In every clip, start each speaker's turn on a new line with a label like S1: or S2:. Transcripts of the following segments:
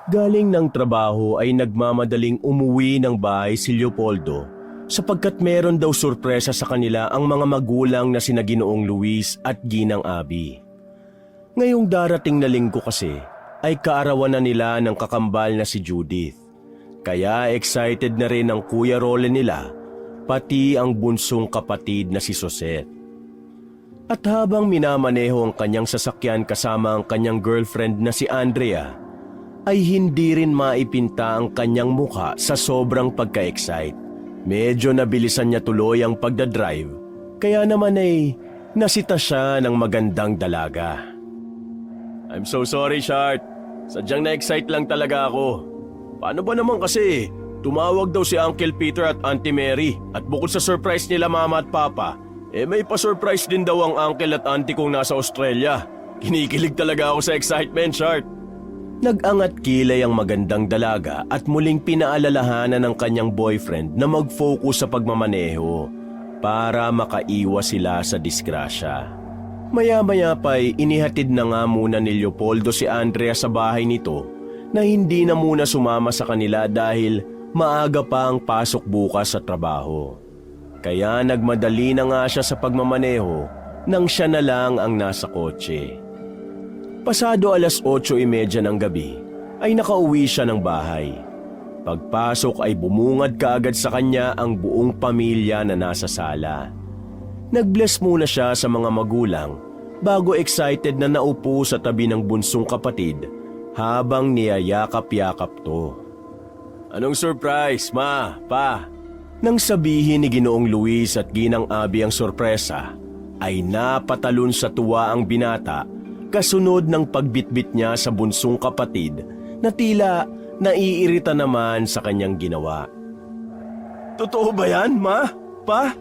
S1: Galing ng trabaho ay nagmamadaling umuwi ng bahay si Leopoldo sapagkat meron daw sorpresa sa kanila ang mga magulang na sina Ginoong Luis at Ginang Abby. Ngayong darating na linggo kasi ay kaarawan na nila ng kakambal na si Judith. Kaya excited na rin ang Kuya Roland nila, pati ang bunsong kapatid na si Sosette. At habang minamaneho ang kanyang sasakyan kasama ang kanyang girlfriend na si Andrea, ay hindi rin maipinta ang kanyang mukha sa sobrang pagka-excite. Medyo nabilisan niya tuloy ang pagdadrive, kaya naman ay nasita siya ng magandang dalaga. I'm so sorry, Shart. Sadyang na-excite lang talaga ako. Paano ba naman kasi? Tumawag daw si Uncle Peter at Auntie Mary at bukod sa surprise nila Mama at Papa, may pa-surprise din daw ang uncle at auntie kong nasa Australia. Kinikilig talaga ako sa excitement, Shart. Nag-angat kilay ang magandang dalaga at muling pinaalalahanan ng kanyang boyfriend na mag-focus sa pagmamaneho para makaiwas sila sa disgrasya. Maya-maya pa'y inihatid na nga muna ni Leopoldo si Andrea sa bahay nito na hindi na muna sumama sa kanila dahil maaga pa ang pasok bukas sa trabaho. Kaya nagmadali na nga siya sa pagmamaneho nang siya na lang ang nasa kotse. Pasado 8:30 ng gabi ay nakauwi siya ng bahay. Pagpasok ay bumungad kaagad sa kanya ang buong pamilya na nasa sala. Nag-bless muna siya sa mga magulang bago excited na naupo sa tabi ng bunsong kapatid habang niyayakap-yakap to. Anong surprise, Ma, Pa? Nang sabihin ni Ginoong Luis at Ginang Abby ang sorpresa, ay napatalon sa tuwa ang binata kasunod ng pagbitbit niya sa bunsong kapatid na tila naiirita naman sa kanyang ginawa. Totoo ba yan, Ma? Pa?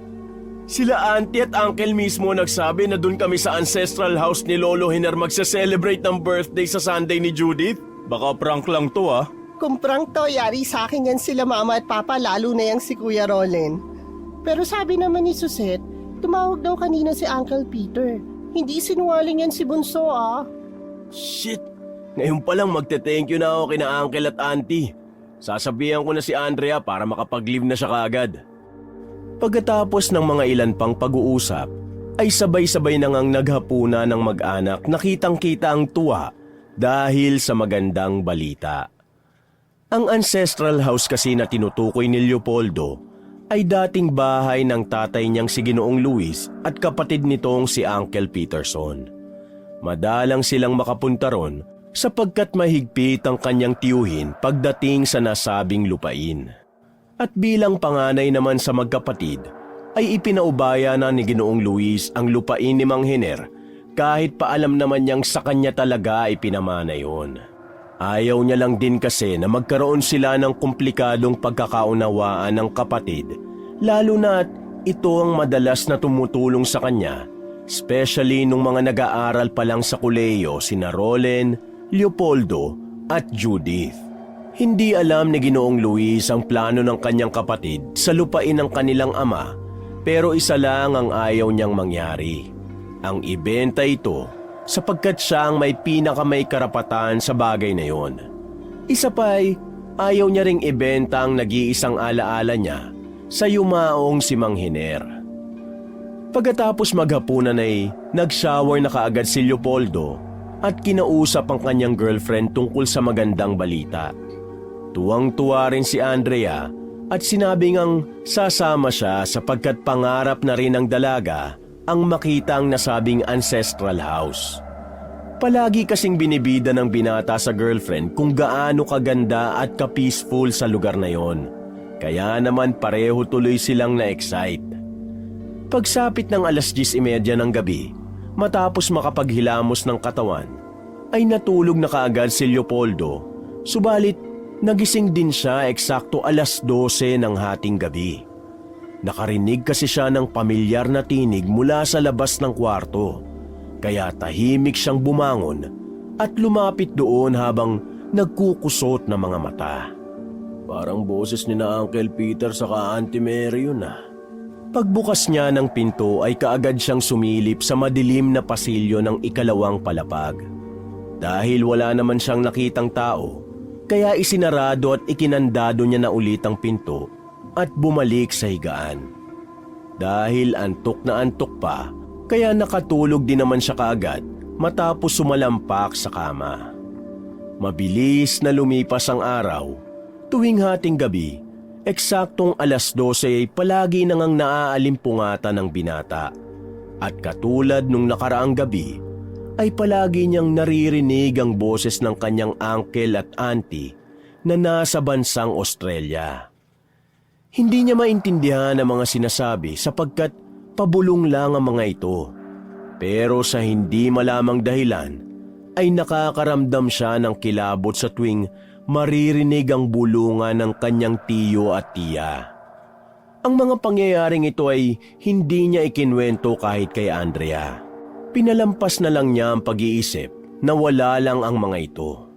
S1: Sila auntie at uncle mismo nagsabi na dun kami sa ancestral house ni Lolo Hiner magse-celebrate ng birthday sa Sunday ni Judith? Baka prank lang to, ah.
S2: Kung prank to, yari sa akin yan sila Mama at Papa, lalo na yang si Kuya Roland. Pero sabi naman ni Sosette, tumawag daw kanina si Uncle Peter. Hindi sinungaling yan si Bunso, ah.
S1: Shit! Ngayon pa lang magte-thank you na ako kina uncle at auntie. Sasabihan ko na si Andrea para makapag-leave na siya kaagad. Pagkatapos ng mga ilan pang pag-uusap, ay sabay-sabay na ngang naghapuna ng mag-anak na kitang-kita ang tuwa dahil sa magandang balita. Ang ancestral house kasi na tinutukoy ni Leopoldo ay dating bahay ng tatay niyang si Ginoong Luis at kapatid nitong si Uncle Peterson. Madalang silang makapunta ron sapagkat mahigpit ang kanyang tiyuhin pagdating sa nasabing lupain. At bilang panganay naman sa magkapatid, ay ipinaubaya na ni Ginoong Luis ang lupain ni Mang Hiner kahit paalam naman niyang sa kanya talaga ipinamana yon. Ayaw niya lang din kasi na magkaroon sila ng komplikadong pagkakaunawaan ng kapatid, lalo na't ito ang madalas na tumutulong sa kanya, especially nung mga nag-aaral pa lang sa kolehiyo sina Roland, Leopoldo at Judith. Hindi alam ni Ginoong Luis ang plano ng kanyang kapatid sa lupain ng kanilang ama, pero isa lang ang ayaw niyang mangyari. Ang ibenta ito sapagkat siya ang may pinakamay karapatan sa bagay na yon. Isa pa'y ayaw niya ring ibenta ang nag-iisang alaala niya sa yumaong si Mang Hiner. Pagkatapos maghapunan ay nag-shower na kaagad si Leopoldo at kinausap ang kanyang girlfriend tungkol sa magandang balita. Tuwang-tuwa rin si Andrea at sinabi ngang sasama siya sapagkat pangarap na rin ng dalaga ang makita ang nasabing ancestral house. Palagi kasing binibida ng binata sa girlfriend kung gaano kaganda at ka-peaceful sa lugar na yon. Kaya naman pareho tuloy silang na-excite. Pagsapit ng 10:30 ng gabi, matapos makapaghilamos ng katawan, ay natulog na kaagad si Leopoldo. Subalit nagising din siya eksakto 12:00 ng hating gabi. Nakarinig kasi siya ng pamilyar na tinig mula sa labas ng kwarto, kaya tahimik siyang bumangon at lumapit doon habang nagkukusot na mga mata. Parang boses ni na Uncle Peter saka Auntie Mary yun ah. Pagbukas niya ng pinto ay kaagad siyang sumilip sa madilim na pasilyo ng ikalawang palapag. Dahil wala naman siyang nakitang tao, Kaya isinarado at ikinandado niya na ulit ang pinto at bumalik sa higaan. Dahil antok na antok pa, kaya nakatulog din naman siya kaagad matapos sumalampak sa kama. Mabilis na lumipas ang araw. Tuwing hating gabi, eksaktong 12:00 ay palagi nang naaaalimpungatan ng binata. At katulad nung nakaraang gabi, ay palagi niyang naririnig ang boses ng kanyang uncle at auntie na nasa bansang Australia. Hindi niya maintindihan ang mga sinasabi sapagkat pabulong lang ang mga ito. Pero sa hindi malamang dahilan, ay nakakaramdam siya ng kilabot sa tuwing maririnig ang bulungan ng kanyang tiyo at tiya. Ang mga pangyayaring ito ay hindi niya ikinwento kahit kay Andrea. Pinalampas na lang niya ang pag-iisip na wala lang ang mga ito.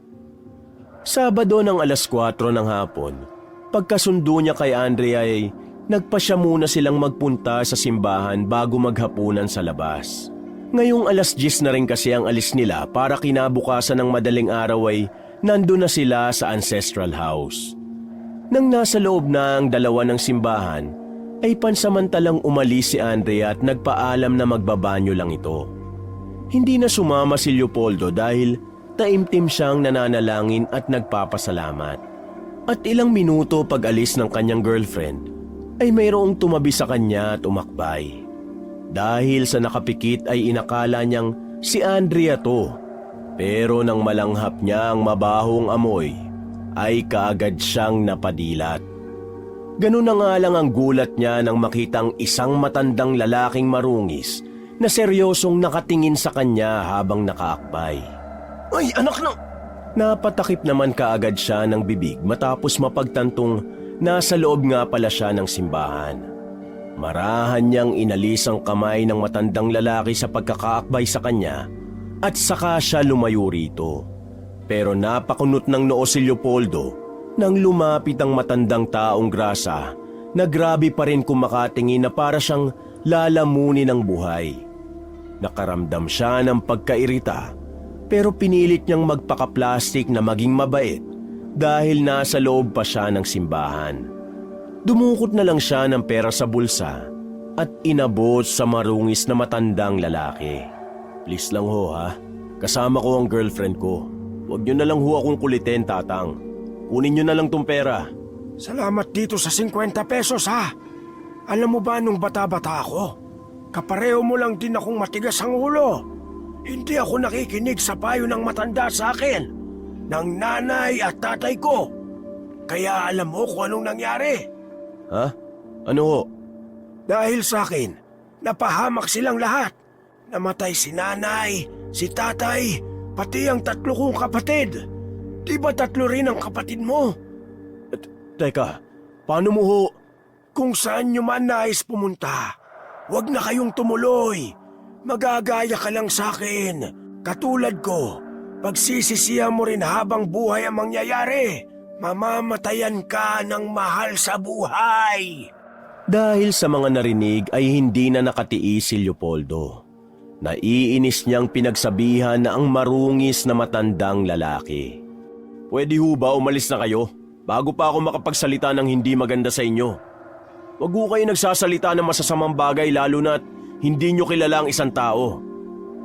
S1: Sabado ng 4:00 ng hapon, pagkasundo niya kay Andrea ay nagpasya muna silang magpunta sa simbahan bago maghapunan sa labas. Ngayong 10:00 na rin kasi ang alis nila para kinabukasan ng madaling araw ay nandun na sila sa ancestral house. Nang nasa loob na ang dalawa ng simbahan, ay pansamantalang umalis si Andrea at nagpaalam na magbabanyo lang ito. Hindi na sumama si Leopoldo dahil taimtim siyang nananalangin at nagpapasalamat. At ilang minuto pag alis ng kanyang girlfriend, ay mayroong tumabi sa kanya at umakbay. Dahil sa nakapikit ay inakala niyang si Andrea to. Pero nang malanghap niya ang mabahong amoy, ay kaagad siyang napadilat. Ganun na nga lang ang gulat niya nang makitang isang matandang lalaking marungis na seryosong nakatingin sa kanya habang nakaakbay. Ay, anak na! Napatakip naman kaagad siya ng bibig matapos mapagtantong nasa loob nga pala siya ng simbahan. Marahan niyang inalis ang kamay ng matandang lalaki sa pagkakaakbay sa kanya at saka siya lumayo rito. Pero napakunot ng noo si Leopoldo nang lumapit ang matandang taong grasa na grabe pa rin kumakatingin na para siyang lalamunin ng buhay. Nakaramdam siya ng pagkairita pero pinilit niyang magpaka-plastic na maging mabait dahil nasa loob pa siya ng simbahan. Dumukot na lang siya ng pera sa bulsa at inabot sa marungis na matandang lalaki. Please lang ho ha, kasama ko ang girlfriend ko. Huwag niyo na lang ho akong kulitin, tatang. Kunin niyo na lang tong pera.
S3: Salamat dito sa 50 pesos ha. Alam mo ba nung bata-bata ako, kapareho mo lang din akong matigas ang ulo. Hindi ako nakikinig sa payo ng matanda sa akin, ng nanay at tatay ko. Kaya alam mo kung anong nangyari.
S1: Ha? Ano ho?
S3: Dahil sa akin, napahamak silang lahat. Namatay si nanay, si tatay, pati ang 3 kong kapatid. Di ba 3 rin ang kapatid mo?
S1: Teka, paano mo ho?
S3: Kung saan nyo man nais pumunta, huwag na kayong tumuloy. Magagaya ka lang sa akin. Katulad ko, pagsisisihan mo rin habang buhay ang mangyayari. Mamamatayan ka ng mahal sa buhay.
S1: Dahil sa mga narinig ay hindi na nakatiis si Leopoldo. Naiinis niyang pinagsabihan na ang marungis na matandang lalaki. Pwede ho ba umalis na kayo? Bago pa ako makapagsalita ng hindi maganda sa inyo. Huwag ho kayo nagsasalita ng masasamang bagay lalo na't hindi nyo kilala ang isang tao.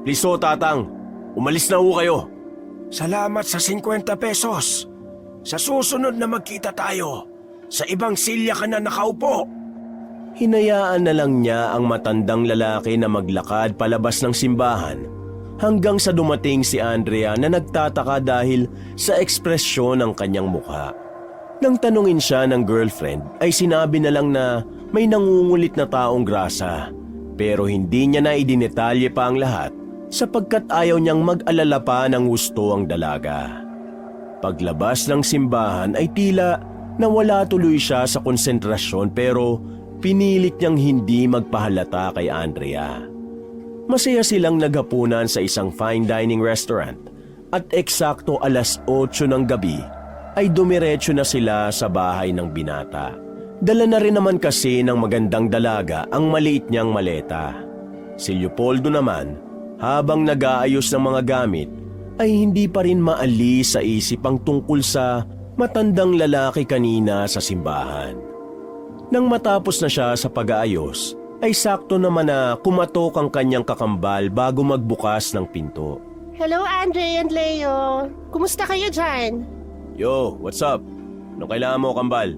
S1: Please ho, tatang, umalis na ho kayo.
S3: Salamat sa 50 pesos. Sa susunod na magkita tayo, sa ibang silya ka na nakaupo.
S1: Hinayaan na lang niya ang matandang lalaki na maglakad palabas ng simbahan hanggang sa dumating si Andrea na nagtataka dahil sa ekspresyon ng kanyang mukha. Nang tanungin siya ng girlfriend ay sinabi na lang na may nangungulit na taong grasa pero hindi niya na idinetalye pa ang lahat sapagkat ayaw niyang mag-alala pa ng gusto ang dalaga. Paglabas ng simbahan ay tila nawala tuloy siya sa konsentrasyon pero pinilit niyang hindi magpahalata kay Andrea. Masaya silang naghapunan sa isang fine dining restaurant at eksakto 8:00 ng gabi ay dumiretso na sila sa bahay ng binata. Dala na rin naman kasi ng magandang dalaga ang maliit niyang maleta. Si Leopoldo naman, habang nag-aayos ng mga gamit, ay hindi pa rin maalis sa isip ang tungkol sa matandang lalaki kanina sa simbahan. Nang matapos na siya sa pag-aayos, ay sakto naman na kumatok ang kanyang kakambal bago magbukas ng pinto.
S2: Hello, Andre and Leo. Kumusta kayo dyan?
S1: Yo, what's up? Anong kailangan mo, kambal?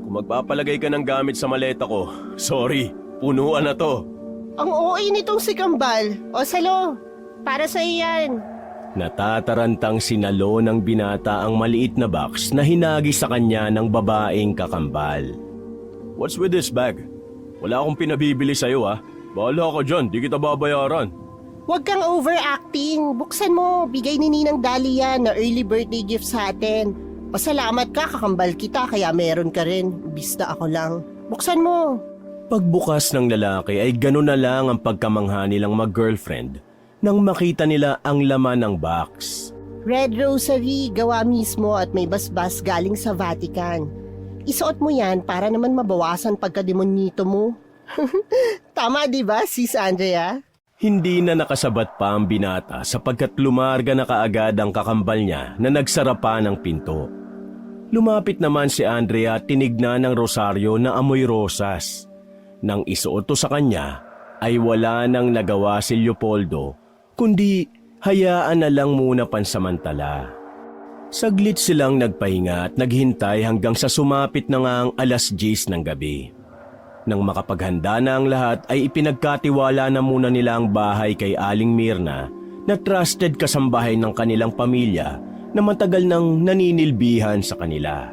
S1: Kung magpapalagay ka ng gamit sa maleta ko, sorry, punuan na to.
S2: Ang OA nitong si Kambal. O Salo, para sa iyan.
S1: Natatarantang sinalo ng binata ang maliit na box na hinagi sa kanya ng babaeng kakambal. What's with this bag? Wala akong pinabibili sa'yo ha. Bahala ka dyan, di kita babayaran.
S2: Huwag kang overacting. Buksan mo. Bigay ni Ninang Dahlia na early birthday gift sa atin. Pasalamat ka, kakambal kita, kaya meron ka rin. Bista ako lang. Buksan mo.
S1: Pagbukas ng lalaki ay gano'n na lang ang pagkamangha nilang mag-girlfriend nang makita nila ang laman ng box.
S2: Red rosary, gawa mismo at may basbas galing sa Vatican. Isuot mo yan para naman mabawasan pagkademonito mo. Tama di ba, Sis Andrea?
S1: Hindi na nakasabat pa ang binata sapagkat lumarga na kaagad ang kakambal niya na nagsara pa ng pinto. Lumapit naman si Andrea at tinignan ng rosaryo na amoy rosas. Nang isuot to sa kanya, ay wala nang nagawa si Leopoldo, kundi hayaan na lang muna pansamantala. Saglit silang nagpahinga at naghintay hanggang sa sumapit na nga ang 10:00 ng gabi. Nang makapaghanda na ang lahat ay ipinagkatiwala na muna nila ang bahay kay Aling Mirna na trusted kasambahay ng kanilang pamilya na matagal nang naninilbihan sa kanila.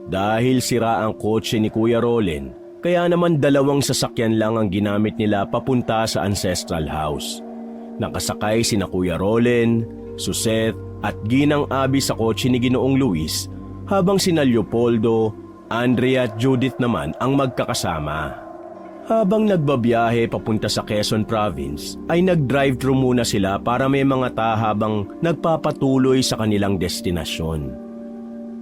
S1: Dahil sira ang kotse ni Kuya Rolen, kaya naman 2 sasakyan lang ang ginamit nila papunta sa ancestral house. Nakasakay sina Kuya Rolen, Suset at Ginang Abi sa kotse ni Ginoong Luis habang sina Leopoldo, Andrea at Judith naman ang magkakasama. Habang nagbabiyahe papunta sa Quezon Province, ay nag-drive-thru muna sila para may mga habang nagpapatuloy sa kanilang destinasyon.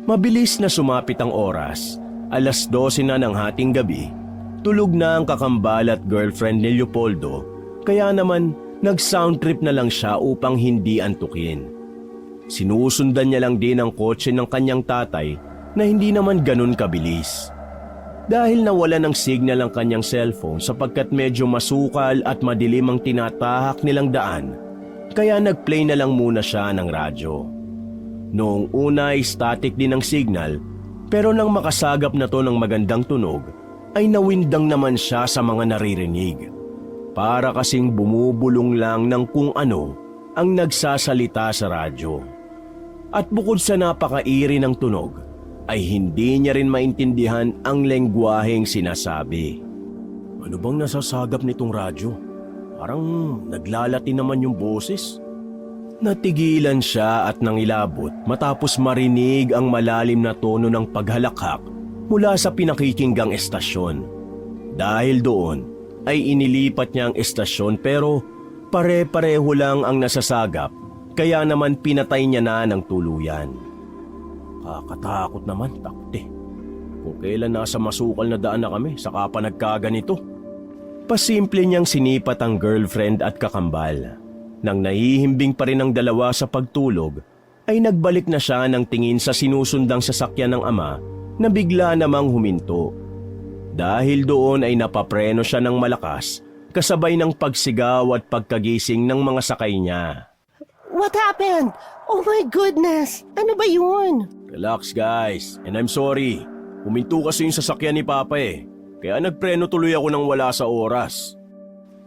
S1: Mabilis na sumapit ang oras, 12:00 na ng hating gabi, tulog na ang kakambal at girlfriend ni Leopoldo, kaya naman nag-sound trip na lang siya upang hindi antukin. Sinusundan niya lang din ang kotse ng kanyang tatay na hindi naman ganun kabilis. Dahil nawala ng signal ang kanyang cellphone sapagkat medyo masukal at madilim ang tinatahak nilang daan, kaya nag-play na lang muna siya ng radyo. Noong una ay static din ang signal, pero nang makasagap na to ng magandang tunog, ay nawindang naman siya sa mga naririnig. Para kasing bumubulong lang ng kung ano ang nagsasalita sa radyo. At bukod sa napakairi ng tunog, ay hindi niya rin maintindihan ang lengguwaheng sinasabi. Ano bang nasasagap nitong radyo? Parang naglalati naman yung boses. Natigilan siya at nangilabot matapos marinig ang malalim na tono ng paghalakhak mula sa pinakikinggang estasyon. Dahil doon ay inilipat niya ang estasyon pero pare-pareho lang ang nasasagap kaya naman pinatay niya na ng tuluyan. Kakatakot naman, takot eh. Kung kailan nasa masukal na daan na kami, saka pa nagkaganito. Pasimple niyang sinipat ang girlfriend at kakambal. Nang nahihimbing pa rin ang dalawa sa pagtulog, ay nagbalik na siya ng tingin sa sinusundang sasakyan ng ama na bigla namang huminto. Dahil doon ay napapreno siya ng malakas, kasabay ng pagsigaw at pagkagising ng mga sakay niya.
S2: What happened? Oh my goodness! Ano ba yun?
S1: Relax guys, and I'm sorry. Huminto kasi yung sasakyan ni Papa eh. Kaya nagpreno tuloy ako nang wala sa oras.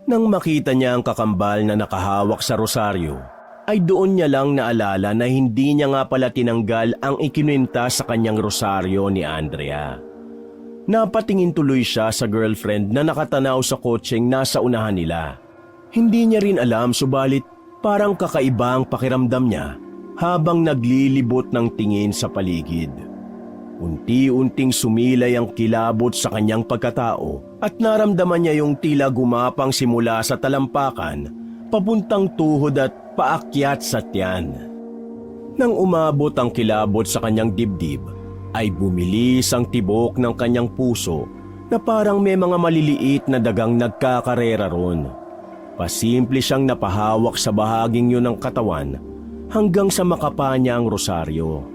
S1: Nang makita niya ang kakambal na nakahawak sa rosaryo, ay doon niya lang naalala na hindi niya nga pala tinanggal ang ikinuwenta sa kanyang rosaryo ni Andrea. Napatingin tuloy siya sa girlfriend na nakatanaw sa kotseng nasa unahan nila. Hindi niya rin alam subalit parang kakaiba ang pakiramdam niya habang naglilibot ng tingin sa paligid. Unti-unting sumilay ang kilabot sa kanyang pagkatao at naramdaman niya yung tila gumapang simula sa talampakan, papuntang tuhod at paakyat sa tiyan. Nang umabot ang kilabot sa kanyang dibdib, ay bumilis ang tibok ng kanyang puso na parang may mga maliliit na dagang nagkakarera ron. Pasimple siyang napahawak sa bahaging yun ng katawan hanggang sa makapa niya ang rosaryo.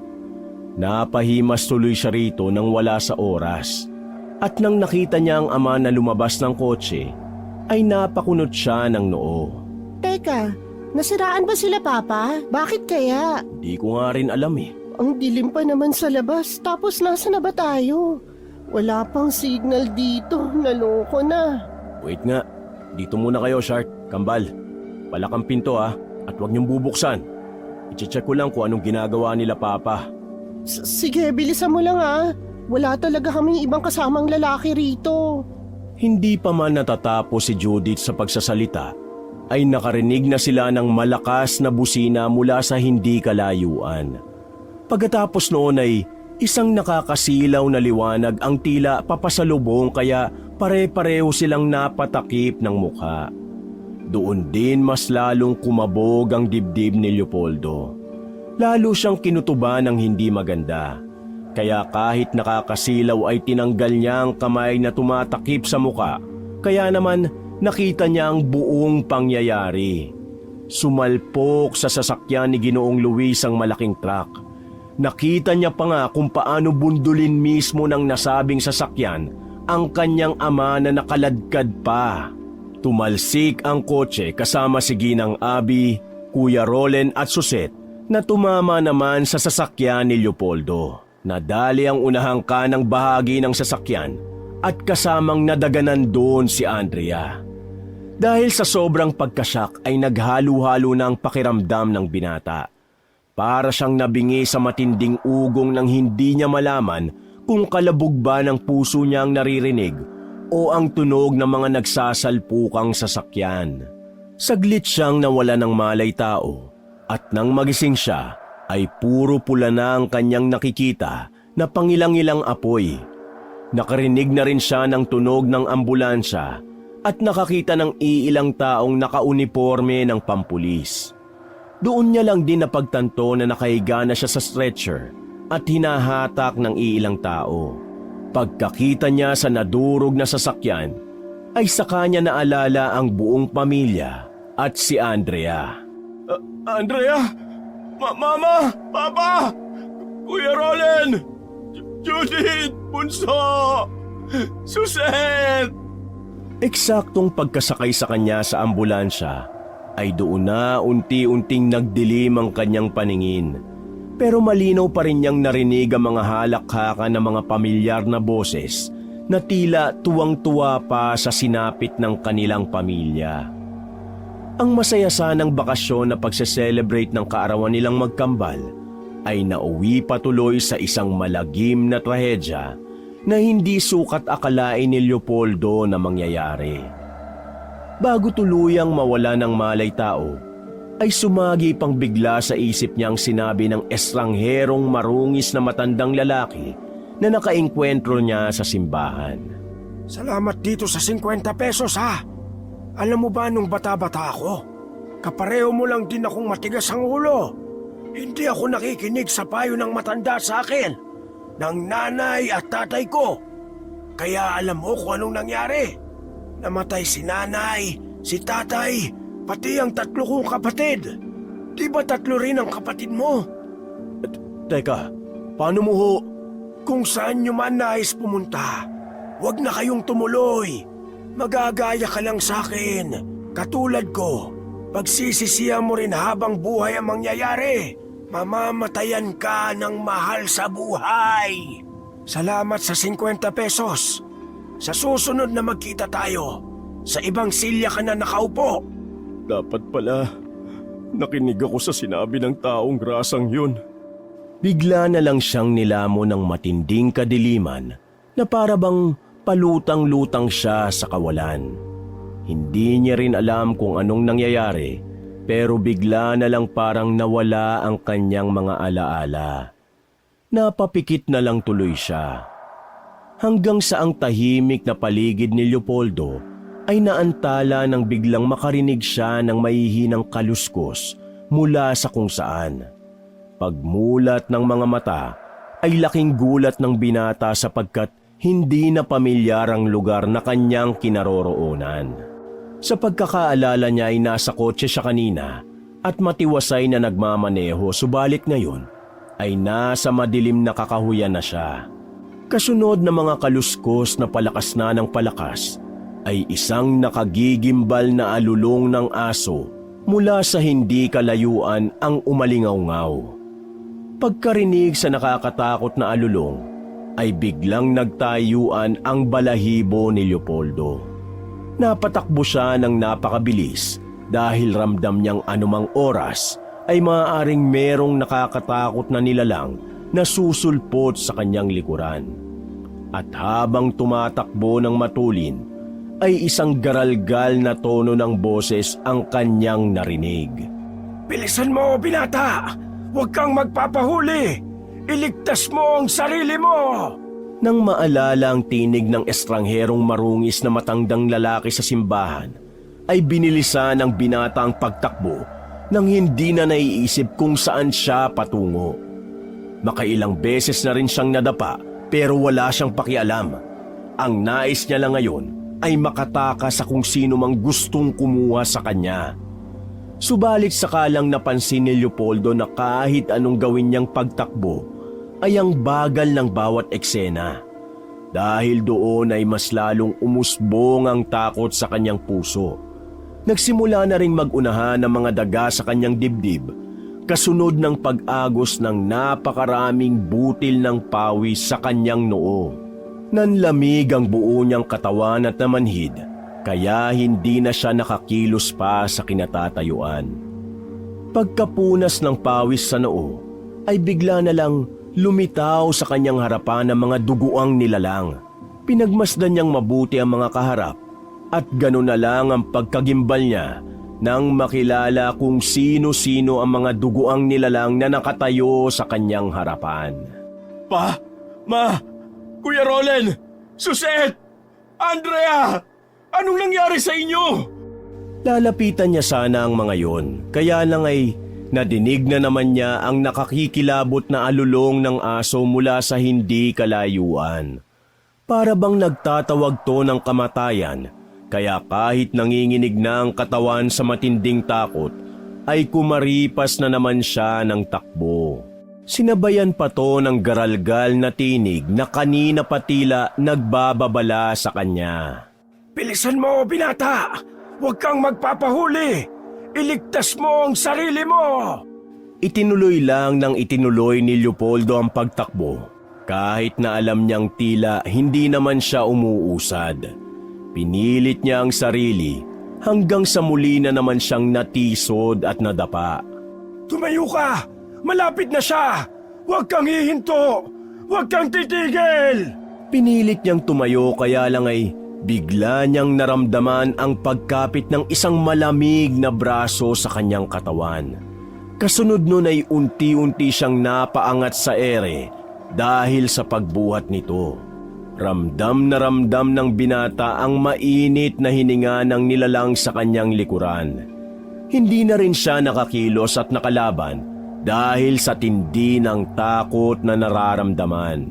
S1: Napahimas tuloy siya rito nang wala sa oras. At nang nakita niya ang ama na lumabas ng kotse, ay napakunot siya ng noo.
S2: Teka, nasiraan ba sila Papa? Bakit kaya?
S1: Di ko nga rin alam eh.
S2: Ang dilim pa naman sa labas, tapos nasa na ba tayo? Wala pang signal dito, naloko na.
S1: Wait nga, dito muna kayo, Shart, Kambal. Palakang pinto at huwag niyong bubuksan. I-check ko lang kung anong ginagawa nila Papa.
S2: Sige, bilisan mo lang Wala talaga kaming ibang kasamang lalaki rito.
S1: Hindi pa man natatapos si Judith sa pagsasalita, ay nakarinig na sila ng malakas na busina mula sa hindi kalayuan. Pagkatapos noon ay isang nakakasilaw na liwanag ang tila papasalubong kaya pare-pareho silang napatakip ng mukha. Doon din mas lalong kumabog ang dibdib ni Leopoldo. Lalo siyang kinutuban ng hindi maganda. Kaya kahit nakakasilaw ay tinanggal niya ang kamay na tumatakip sa muka. Kaya naman nakita niya ang buong pangyayari. Sumalpok sa sasakyan ni Ginoong Luis ang malaking truck. Nakita niya pa nga kung paano bundulin mismo ng nasabing sasakyan ang kanyang ama na nakaladkad pa. Tumalsik ang kotse kasama si Ginang Abby, Kuya Rolen at Suset na tumama naman sa sasakyan ni Leopoldo. Nadali ang unahang kanang bahagi ng sasakyan at kasamang nadaganan doon si Andrea. Dahil sa sobrang pagkasyak ay naghalo-halo na ang pakiramdam ng binata. Para siyang nabingi sa matinding ugong nang hindi niya malaman kung kalabog ba ng puso niya ang naririnig o ang tunog ng mga nagsasalpukang sasakyan. Saglit siyang nawala ng malay tao at nang magising siya, ay puro pula na ang kanyang nakikita na pangilang-ilang apoy. Nakarinig na rin siya ng tunog ng ambulansya at nakakita ng iilang taong nakauniporme ng pampulis. Doon niya lang din napagtanto na nakahiga na siya sa stretcher at hinahatak ng iilang tao. Pagkakita niya sa nadurog na sasakyan, ay saka niya naalala ang buong pamilya at si Andrea. Andrea! Mama! Papa! Kuya Rolen! Judith! Bunso! Suset! Eksaktong pagkasakay sa kanya sa ambulansya ay doon na unti-unting nagdilim ang kanyang paningin. Pero malinaw pa rin niyang narinig ang mga halakhakan ng mga pamilyar na boses na tila tuwang-tuwa pa sa sinapit ng kanilang pamilya. Ang masaya sanang bakasyon na pagse-celebrate ng kaarawan nilang magkambal ay nauwi patuloy sa isang malagim na trahedya na hindi sukat akalain ni Leopoldo na mangyayari. Bago tuluyang mawala ng malay tao, ay sumagi pang bigla sa isip niya ang sinabi ng estrangherong marungis na matandang lalaki na nakaengkwentro niya sa simbahan.
S3: Salamat dito sa 50 pesos Alam mo ba nung bata-bata ako, kapareho mo lang din akong matigas ang ulo. Hindi ako nakikinig sa payo ng matanda sa akin, ng nanay at tatay ko. Kaya alam mo kung anong nangyari. Namatay si nanay, si tatay, pati ang 3 kong kapatid. Di ba 3 rin ang kapatid mo?
S1: Teka, paano mo ho?
S3: Kung saan nyo man nais pumunta, huwag na kayong tumuloy. Magagaya ka lang sa akin. Katulad ko, pagsisisihan mo rin habang buhay ang mangyayari. Mamamatayan ka ng mahal sa buhay. Salamat sa 50 pesos. Sa susunod na magkita tayo, sa ibang silya ka na nakaupo.
S1: Dapat pala, nakinig ako sa sinabi ng taong grasang yun. Bigla na lang siyang nilamon ng matinding kadiliman na para bang palutang-lutang siya sa kawalan. Hindi niya rin alam kung anong nangyayari, pero bigla na lang parang nawala ang kanyang mga alaala. Napapikit na lang tuloy siya. Hanggang sa ang tahimik na paligid ni Leopoldo ay naantala nang biglang makarinig siya ng mahihinang kaluskos mula sa kung saan. Pagmulat ng mga mata ay laking gulat ng binata sapagkat hindi na pamilyar ang lugar na kanyang kinaroroonan. Sa pagkakaalala niya ay nasa kotse siya kanina at matiwasay na nagmamaneho, subalit ngayon ay nasa madilim na kakahuyan na siya. Kasunod na mga kaluskos na palakas na ng palakas ay isang nakagigimbal na alulong ng aso mula sa hindi kalayuan ang umalingaw-ngaw. Pagkarinig sa nakakatakot na alulong ay biglang nagtayuan ang balahibo ni Leopoldo. Napatakbo siya ng napakabilis dahil ramdam niyang anumang oras ay maaaring merong nakakatakot na nilalang na susulpot sa kanyang likuran. At habang tumatakbo ng matulin, ay isang garalgal na tono ng boses ang kanyang narinig.
S3: Bilisan mo, binata! Huwag kang magpapahuli! Iligtas mo ang sarili mo!
S1: Nang maalala ang tinig ng estrangherong marungis na matandang lalaki sa simbahan, ay binilisan ng binata ang pagtakbo nang hindi na naiisip kung saan siya patungo. Makailang beses na rin siyang nadapa pero wala siyang pakialam. Ang nais niya lang ngayon ay makatakas sa kung sino mang gustong kumuha sa kanya. Subalit sakalang napansin ni Leopoldo na kahit anong gawin niyang pagtakbo ay ang bagal ng bawat eksena. Dahil doon ay mas lalong umusbong ang takot sa kanyang puso. Nagsimula na ring mag-unahan ng mga daga sa kanyang dibdib, kasunod ng pag-agos ng napakaraming butil ng pawis sa kanyang noo. Nanlamig ang buo niyang katawan at namanhid, kaya hindi na siya nakakilos pa sa kinatatayuan. Pagkapunas ng pawis sa noo, ay bigla na lang lumitaw sa kanyang harapan ang mga duguang nilalang. Pinagmasdan niyang mabuti ang mga kaharap at gano'n na lang ang pagkagimbal niya nang makilala kung sino-sino ang mga duguang nilalang na nakatayo sa kanyang harapan.
S3: Pa! Ma! Kuya Rolen! Suset! Andrea! Anong nangyari sa inyo?
S1: Lalapitan niya sana ang mga yon, kaya lang ay nadinig na naman niya ang nakakikilabot na alulong ng aso mula sa hindi kalayuan. Para bang nagtatawag to ng kamatayan, kaya kahit nanginginig na ang katawan sa matinding takot, ay kumaripas na naman siya ng takbo. Sinabayan pa to ng garalgal na tinig na kanina pa tila nagbababala sa kanya.
S3: Bilisan mo, binata! Huwag kang magpapahuli! Iligtas mo ang sarili mo!
S1: Itinuloy lang ng itinuloy ni Leopoldo ang pagtakbo, kahit na alam niyang tila hindi naman siya umuusad. Pinilit niya ang sarili hanggang sa muli na naman siyang natisod at nadapa.
S3: Tumayo ka! Malapit na siya! Huwag kang hihinto! Huwag kang titigil!
S1: Pinilit niyang tumayo kaya lang ay bigla niyang naramdaman ang pagkapit ng isang malamig na braso sa kanyang katawan. Kasunod nun ay unti-unti siyang napaangat sa ere dahil sa pagbuhat nito. Ramdam na ramdam ng binata ang mainit na hininga ng nilalang sa kanyang likuran. Hindi na rin siya nakakilos at nakalaban dahil sa tindi ng takot na nararamdaman.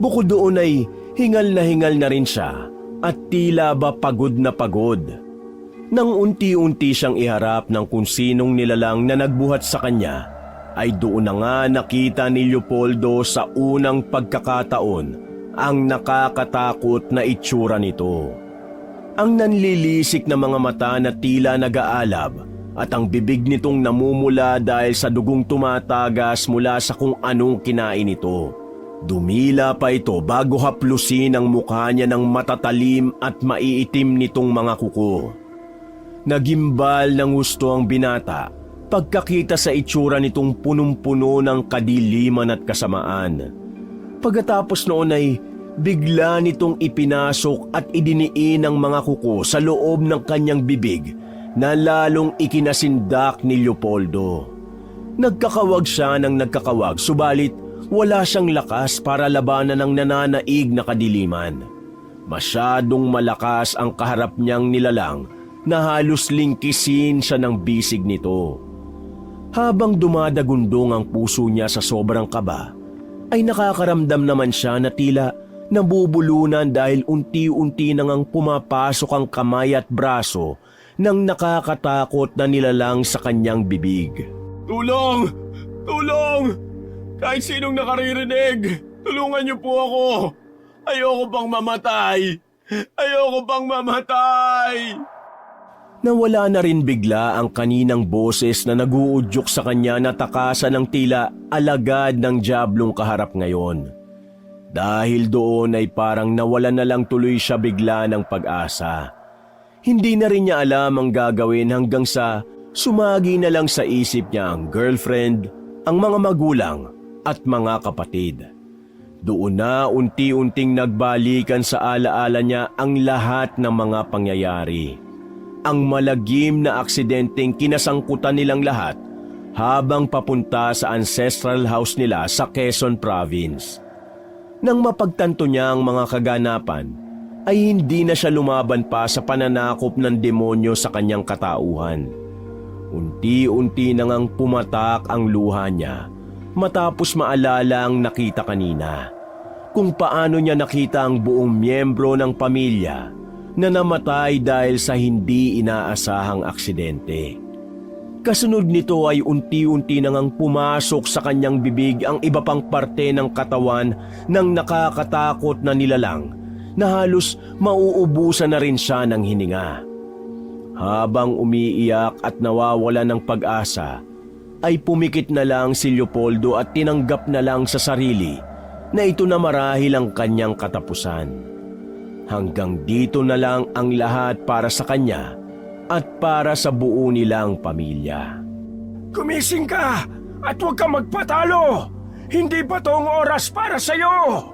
S1: Bukod doon ay hingal na rin siya at tila ba pagod na pagod. Nang unti-unti siyang iharap ng kung sinong nilalang na nagbuhat sa kanya, ay doon na nga nakita ni Leopoldo sa unang pagkakataon ang nakakatakot na itsura nito. Ang nanlilisik na mga mata na tila nag-aalab at ang bibig nitong namumula dahil sa dugong tumatagas mula sa kung anong kinain nito. Dumila pa ito bago haplusin ang mukha niya ng matatalim at maiitim nitong mga kuko. Nagimbal ng gusto ang binata pagkakita sa itsura nitong punong-puno ng kadiliman at kasamaan. Pagkatapos noon ay bigla nitong ipinasok at idiniin ang mga kuko sa loob ng kanyang bibig na lalong ikinasindak ni Leopoldo. Nagkakawag siya ng nagkakawag, subalit wala siyang lakas para labanan ng nananaig na kadiliman. Masyadong malakas ang kaharap niyang nilalang na halos lingkisin siya ng bisig nito. Habang dumadagundong ang puso niya sa sobrang kaba, ay nakakaramdam naman siya na tila nabubulunan dahil unti-unti nang pumapasok ang kamay at braso ng nakakatakot na nilalang sa kanyang bibig. Tulong! Tulong! Kahit sinong nakaririnig, tulungan niyo po ako! Ayoko pang mamatay! Ayoko pang mamatay! Nawala na rin bigla ang kaninang boses na naguudyok sa kanya na takasan ng tila alagad ng diablong kaharap ngayon. Dahil doon ay parang nawala na lang tuloy siya bigla ng pag-asa. Hindi na rin niya alam ang gagawin hanggang sa sumagi na lang sa isip niya ang girlfriend, ang mga magulang at mga kapatid. Doon na unti-unting nagbalikan sa alaala niya ang lahat ng mga pangyayari. Ang malagim na aksidenteng kinasangkutan nilang lahat habang papunta sa ancestral house nila sa Quezon Province. Nang mapagtanto niya ang mga kaganapan, ay hindi na siya lumaban pa sa pananakop ng demonyo sa kanyang katauhan. Unti-unti na ngang pumatak ang luha niya matapos maalala ang nakita kanina. Kung paano niya nakita ang buong miyembro ng pamilya na namatay dahil sa hindi inaasahang aksidente. Kasunod nito ay unti-unti na ngang pumasok sa kanyang bibig ang iba pang parte ng katawan ng nakakatakot na nilalang na halos mauubusan na rin siya ng hininga. Habang umiiyak at nawawala ng pag-asa, ay pumikit na lang si Leopoldo at tinanggap na lang sa sarili na ito na marahil ang kanyang katapusan. Hanggang dito na lang ang lahat para sa kanya at para sa buo nilang pamilya.
S3: Gumising ka at huwag ka magpatalo! Hindi pa tong oras para sa'yo!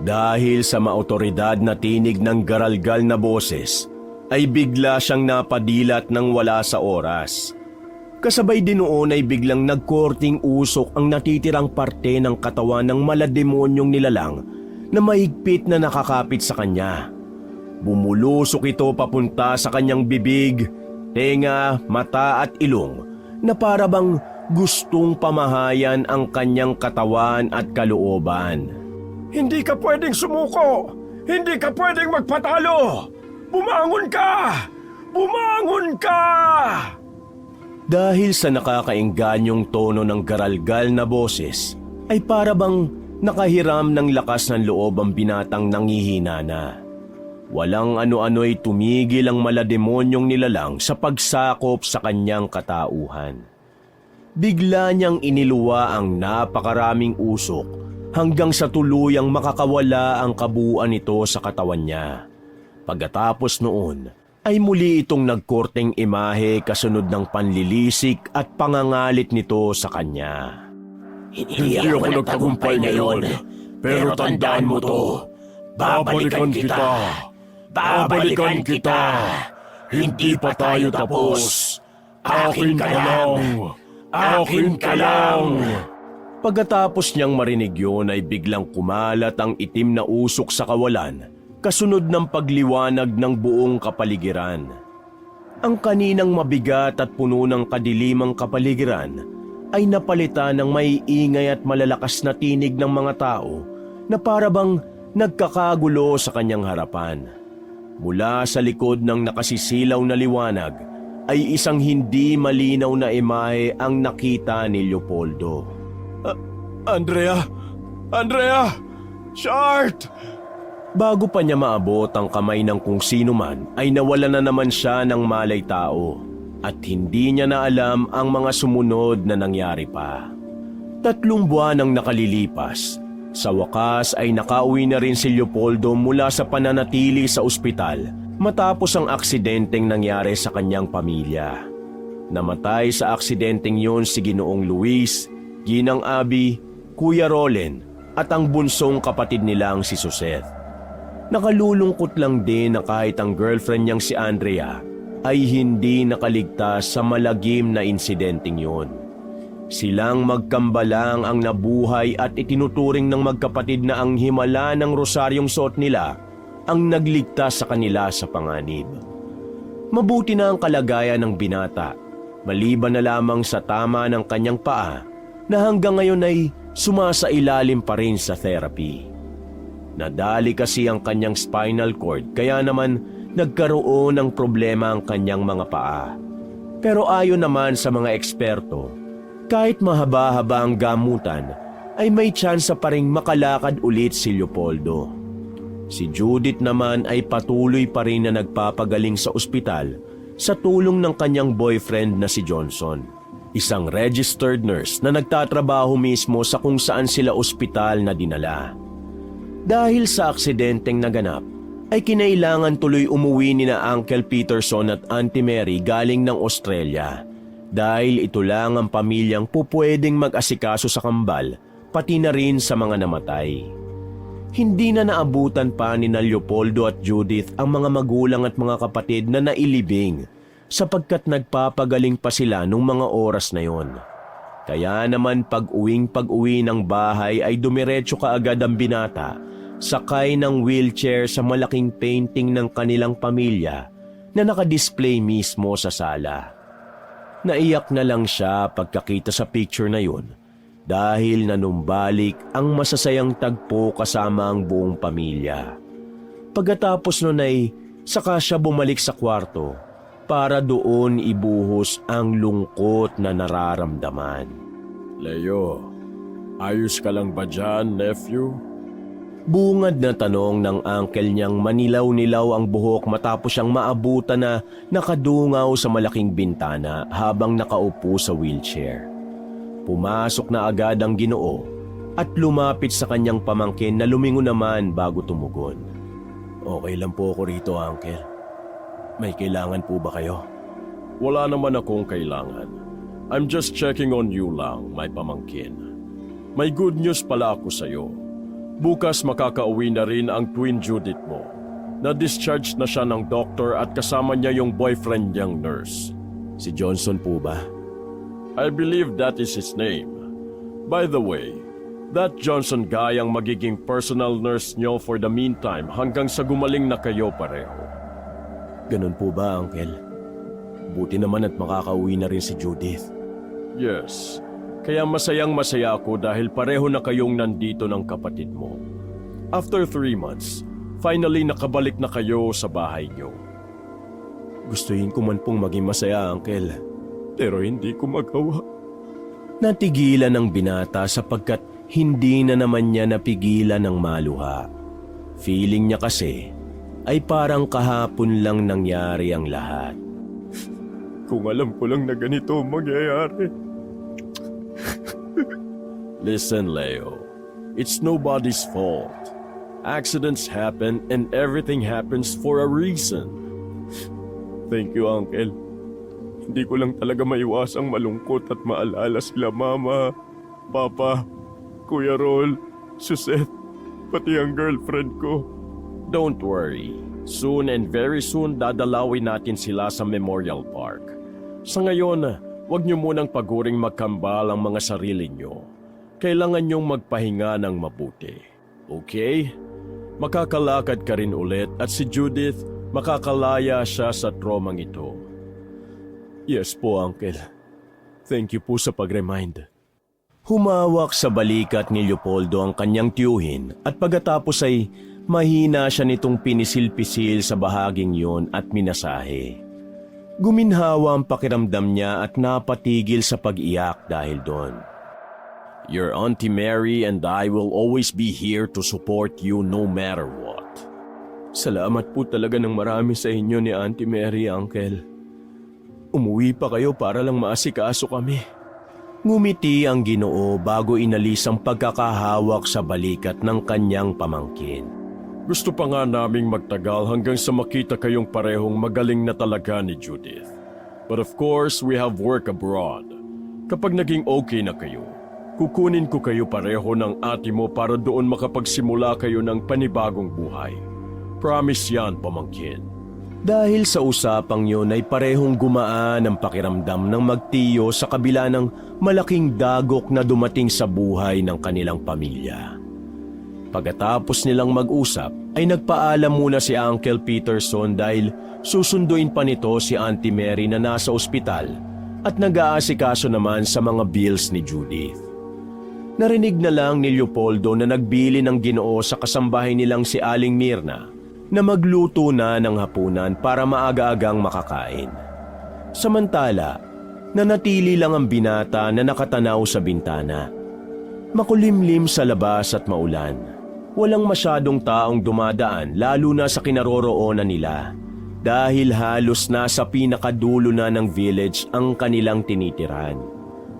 S1: Dahil sa maotoridad na tinig ng garalgal na boses, ay bigla siyang napadilat ng wala sa oras. Kasabay din noon ay biglang nagkorting usok ang natitirang parte ng katawan ng malademonyong nilalang na mahigpit na nakakapit sa kanya. Bumulusok ito papunta sa kanyang bibig, tenga, mata at ilong na para bang gustong pamahayan ang kanyang katawan at kalooban.
S3: Hindi ka pwedeng sumuko! Hindi ka pwedeng magpatalo! Bumangon ka! Bumangon ka!
S1: Dahil sa nakakaingganyong tono ng garalgal na boses, ay para bang nakahiram ng lakas ng loob ang binatang nangihina na. Walang ano-ano'y tumigil ang malademonyong nilalang sa pagsakop sa kanyang katauhan. Bigla niyang iniluwa ang napakaraming usok hanggang sa tuluyang makakawala ang kabuuan nito sa katawan niya. Pagkatapos noon, ay muli itong nagkorteng imahe kasunod ng panlilisik at pangangalit nito sa kanya.
S3: Hindi ako nagtagumpay ngayon, pero tandaan mo to. Babalikan kita! Babalikan kita! Hindi pa tayo tapos! Akin ka lang! Akin ka lang!
S1: Pagkatapos niyang marinig yun ay biglang kumalat ang itim na usok sa kawalan, kasunod ng pagliwanag ng buong kapaligiran. Ang kaninang mabigat at puno ng kadilimang kapaligiran ay napalitan ng maiingay at malalakas na tinig ng mga tao na para bang nagkakagulo sa kanyang harapan. Mula sa likod ng nakasisilaw na liwanag ay isang hindi malinaw na imahe ang nakita ni Leopoldo. Andrea! Andrea! Shart! Bago pa niya maabot ang kamay ng kung sino man ay nawala na naman siya ng malay tao at hindi niya na alam ang mga sumunod na nangyari pa. 3 buwan ang nakalilipas. Sa wakas ay nakauwi na rin si Leopoldo mula sa pananatili sa ospital matapos ang aksidenteng nangyari sa kanyang pamilya. Namatay sa aksidenteng yon si Ginoong Luis, Ginang Abby, Kuya Rolen at ang bunsong kapatid nilang si Suzette. Nakalulungkot lang din na kahit ang girlfriend niyang si Andrea ay hindi nakaligtas sa malagim na insidenteng yon. Silang magkambalang ang nabuhay at itinuturing ng magkapatid na ang himala ng rosaryong suot nila ang nagligtas sa kanila sa panganib. Mabuti na ang kalagayan ng binata, maliban na lamang sa tama ng kanyang paa na hanggang ngayon ay sumasailalim pa rin sa therapy. Nadali kasi ang kanyang spinal cord kaya naman nagkaroon ng problema ang kanyang mga paa. Pero ayon naman sa mga eksperto, kahit mahaba-haba ang gamutan, ay may tsansa pa ring makalakad ulit si Leopoldo. Si Judith naman ay patuloy pa rin na nagpapagaling sa ospital sa tulong ng kanyang boyfriend na si Johnson, isang registered nurse na nagtatrabaho mismo sa kung saan sila ospital na dinala. Dahil sa aksidenteng naganap, ay kinailangan tuloy umuwi ni na Uncle Peterson at Auntie Mary galing ng Australia dahil ito lang ang pamilyang pupwedeng mag-asikaso sa kambal pati na rin sa mga namatay. Hindi na naabutan pa ni na Leopoldo at Judith ang mga magulang at mga kapatid na nailibing sapagkat nagpapagaling pa sila nung mga oras na yon. Kaya naman pag-uwi ng bahay ay dumiretso kaagad ang binata sakay ng wheelchair sa malaking painting ng kanilang pamilya na nakadisplay mismo sa sala. Naiyak na lang siya pagkakita sa picture na yun dahil nanumbalik ang masasayang tagpo kasama ang buong pamilya. Pagkatapos nun ay saka siya bumalik sa kwarto para doon ibuhos ang lungkot na nararamdaman.
S3: Leo, ayos ka lang ba dyan, nephew?
S1: Bungad na tanong ng uncle niyang manilaw-nilaw ang buhok matapos siyang maabutan na nakadungaw sa malaking bintana habang nakaupo sa wheelchair. Pumasok na agad ang Ginoo at lumapit sa kanyang pamangkin na lumingon naman bago tumugon. Okay lang po ako rito, uncle. May kailangan po ba kayo?
S3: Wala naman akong kailangan. I'm just checking on you lang, my pamangkin. May good news pala ako sa'yo. Bukas makakauwi na rin ang twin Judith mo. Na-discharge na siya ng doktor at kasama niya yung boyfriend niyang nurse.
S1: Si Johnson po ba?
S3: I believe that is his name. By the way, that Johnson guy ang magiging personal nurse niyo for the meantime hanggang sa gumaling na kayo pareho.
S1: Ganun po ba, uncle? Buti naman at makakauwi na rin si Judith.
S3: Yes, kaya masayang-masaya ako dahil pareho na kayong nandito ng kapatid mo. After 3 months, finally nakabalik na kayo sa bahay niyo.
S1: Gustuhin ko man pong maging masaya, uncle.
S3: Pero hindi ko magawa.
S1: Natigilan ng binata sapagkat hindi na naman niya napigilan ng maluha. Feeling niya kasi ay parang kahapon lang nangyari ang lahat.
S3: Kung alam ko lang na ganito ang mangyayari. Listen, Leo. It's nobody's fault. Accidents happen and everything happens for a reason. Thank you, Uncle. Hindi ko lang talaga maiwasang malungkot at maalala sila Mama, Papa, Kuya Rol, Suzette, pati ang girlfriend ko.
S1: Don't worry. Soon and very soon dadalawin natin sila sa Memorial Park. Sa ngayon, huwag niyo munang paguring magkambal ang mga sarili niyo. Kailangan niyong magpahinga ng mabuti. Okay? Makakalakad ka rin ulit at si Judith, makakalaya siya sa traumang ito.
S3: Yes po, Uncle. Thank you po sa pag-remind.
S1: Humawak sa balikat ni Leopoldo ang kanyang tiyuhin at pagkatapos ay mahina siya nitong pinisil-pisil sa bahaging yon at minasahe. Guminhawa ang pakiramdam niya at napatigil sa pag-iyak dahil doon. Your Auntie Mary and I will always be here to support you no matter what.
S3: Salamat po talaga ng marami sa inyo ni Auntie Mary, Uncle. Umuwi pa kayo para lang maasikaso kami.
S1: Ngumiti ang Ginoo bago inalis ang pagkakahawak sa balikat ng kanyang pamangkin.
S3: Gusto pa nga naming magtagal hanggang sa makita kayong parehong magaling na talaga ni Judith. But of course, we have work abroad. Kapag naging okay na kayo, kukunin ko kayo pareho ng ate mo para doon makapagsimula kayo ng panibagong buhay. Promise yan, pamangkin.
S1: Dahil sa usapang yun ay parehong gumaan ang pakiramdam ng magtiyo sa kabila ng malaking dagok na dumating sa buhay ng kanilang pamilya. Pagkatapos nilang mag-usap ay nagpaalam muna si Uncle Peterson dahil susunduin pa nito si Auntie Mary na nasa ospital at nag-aasikaso naman sa mga bills ni Judith. Narinig na lang ni Leopoldo na nagbili ng Ginoo sa kasambahay nilang si Aling Mirna na magluto na ng hapunan para maaga-agang makakain. Samantala, nanatili lang ang binata na nakatanaw sa bintana. Makulimlim sa labas at maulan. Walang masyadong taong dumadaan lalo na sa kinaroroonan nila dahil halos nasa pinakadulo na ng village ang kanilang tinitiran.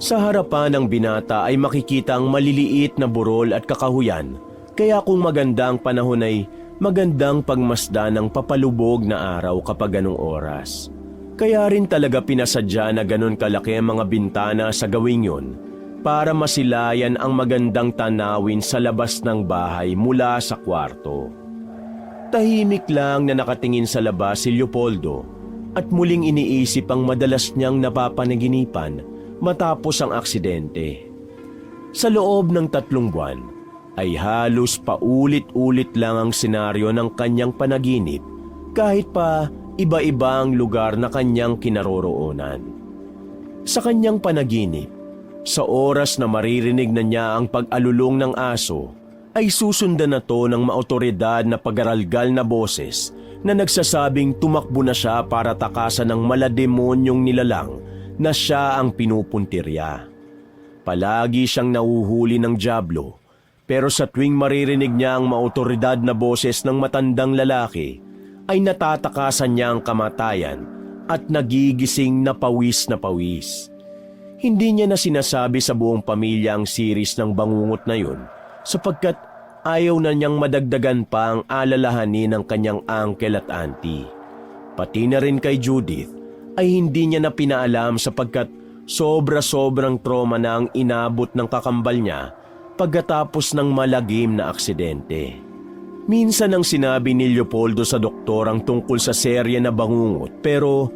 S1: Sa harapan ng binata ay makikita ang maliliit na burol at kakahuyan, kaya kung magandang panahon ay magandang pagmasdan ng papalubog na araw kapag ganong oras. Kaya rin talaga pinasadya na ganon kalaki ang mga bintana sa gawing yun para masilayan ang magandang tanawin sa labas ng bahay mula sa kwarto. Tahimik lang na nakatingin sa labas si Leopoldo at muling iniisip ang madalas niyang napapanaginipan matapos ang aksidente. Sa loob ng 3 buwan ay halos paulit-ulit lang ang senaryo ng kanyang panaginip kahit pa iba-iba ang lugar na kanyang kinaroroonan. Sa kanyang panaginip, sa oras na maririnig na niya ang pag-alulong ng aso, ay susundan na to ng maotoridad na pagaralgal na boses na nagsasabing tumakbo na siya para takasan ng malademonyong nilalang na siya ang pinupuntirya. Palagi siyang nahuhuli ng dyablo, pero sa tuwing maririnig niya ang maotoridad na boses ng matandang lalaki, ay natatakasan niya ang kamatayan at nagigising na pawis na pawis. Hindi niya na sinasabi sa buong pamilya ang series ng bangungot na yun sapagkat ayaw na niyang madagdagan pa ang alalahanin ng kanyang uncle at auntie. Pati na rin kay Judith ay hindi niya na pinaalam sapagkat sobra-sobrang trauma na ang inabot ng kakambal niya pagkatapos ng malagim na aksidente. Minsan ang sinabi ni Leopoldo sa doktor ang tungkol sa serye na bangungot pero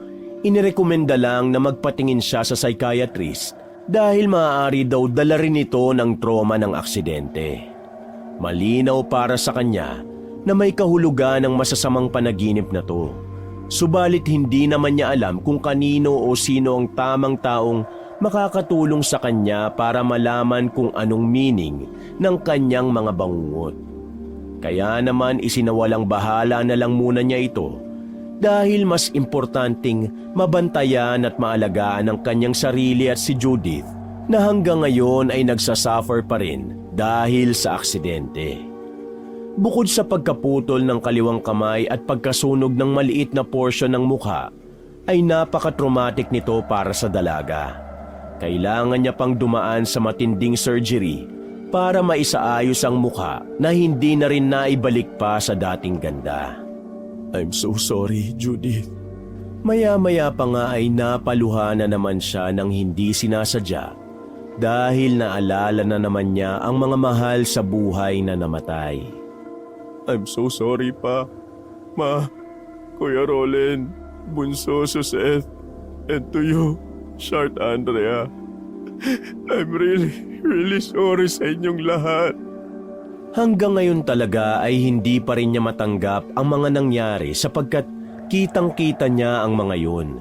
S1: inirekomenda lang na magpatingin siya sa psychiatrist dahil maaari daw dala rin ito ng trauma ng aksidente. Malinaw para sa kanya na may kahulugan ng masasamang panaginip na to. Subalit hindi naman niya alam kung kanino o sino ang tamang taong makakatulong sa kanya para malaman kung anong meaning ng kanyang mga bangungot. Kaya naman isinawalang bahala na lang muna niya ito dahil mas importanteng mabantayan at maalagaan ang kanyang sarili at si Judith na hanggang ngayon ay nagsasuffer pa rin dahil sa aksidente. Bukod sa pagkaputol ng kaliwang kamay at pagkasunog ng maliit na porsyon ng mukha, ay napaka-traumatic nito para sa dalaga. Kailangan niya pang dumaan sa matinding surgery para maisaayos ang mukha na hindi na rin naibalik pa sa dating ganda. I'm so sorry, Judith. Maya-maya pa nga ay napaluha na naman siya ng hindi sinasadya dahil naalala na naman niya ang mga mahal sa buhay na namatay. I'm so sorry pa, Ma, Kuya Roland, Bunso Seth, and to you, Shart Andrea. I'm really sorry sa inyong lahat. Hanggang ngayon talaga ay hindi pa rin niya matanggap ang mga nangyari sapagkat kitang-kita niya ang mga yun.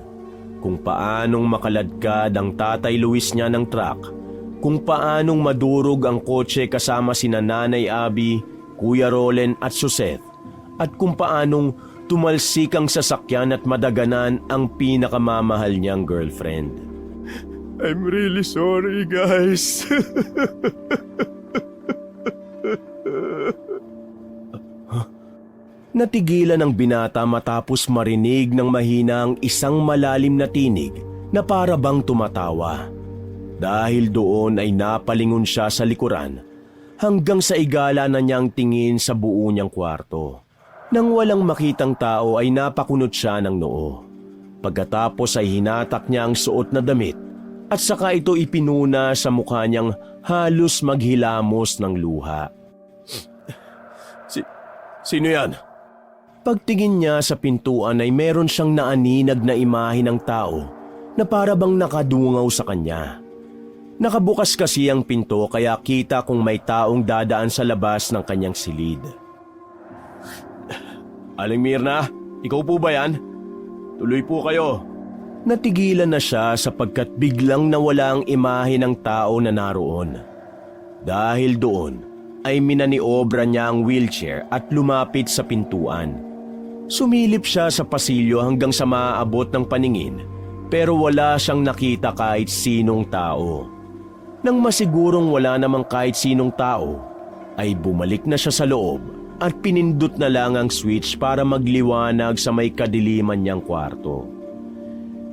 S1: Kung paanong makaladkad ang Tatay Luis niya ng truck, kung paanong madurog ang kotse kasama sina Nanay Abby, Kuya Roland at Seth, at kung paanong tumalsik ang sasakyan at madaganan ang pinakamamahal niyang girlfriend. I'm really sorry, guys. Natigilan ang binata matapos marinig ng mahina ang isang malalim na tinig na para bang tumatawa. Dahil doon ay napalingon siya sa likuran hanggang sa igala na niyang tingin sa buo niyang kwarto. Nang walang makitang tao ay napakunot siya ng noo. Pagkatapos ay hinatak niya ang suot na damit at saka ito ipinuna sa mukha niyang halos maghilamos ng luha. Sino yan? Pagtingin niya sa pintuan ay meron siyang naaninag na imahe ng tao na para bang nakadungaw sa kanya. Nakabukas kasi ang pinto kaya kita kung may taong dadaan sa labas ng kanyang silid. Aling Mirna, ikaw po ba yan? Tuloy po kayo. Natigilan na siya sapagkat biglang nawala ang imahe ng tao na naroon. Dahil doon ay minaniobra niya ang wheelchair at lumapit sa pintuan. Sumilip siya sa pasilyo hanggang sa maaabot ng paningin pero wala siyang nakita kahit sinong tao. Nang masigurong wala namang kahit sinong tao, ay bumalik na siya sa loob at pinindot na lang ang switch para magliwanag sa may kadiliman niyang kwarto.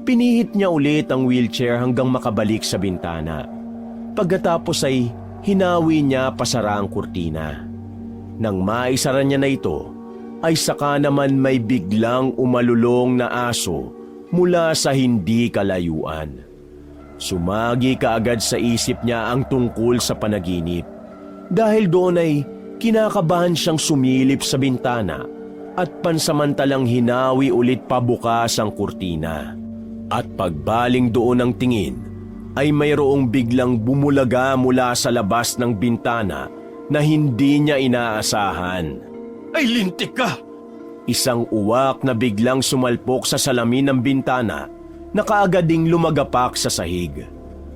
S1: Pinihit niya ulit ang wheelchair hanggang makabalik sa bintana. Pagkatapos ay hinawi niya pasara ang kurtina. Nang maisara niya na ito, ay saka naman may biglang umalulong na aso mula sa hindi kalayuan. Sumagi kaagad sa isip niya ang tungkol sa panaginip. Dahil doon ay kinakabahan siyang sumilip sa bintana at pansamantalang hinawi ulit pabukas ang kurtina. At pagbaling doon ng tingin, ay mayroong biglang bumulaga mula sa labas ng bintana na hindi niya inaasahan.
S3: Ay, lintik ka!
S1: Isang uwak na biglang sumalpok sa salamin ng bintana na kaagad ding lumagapak sa sahig.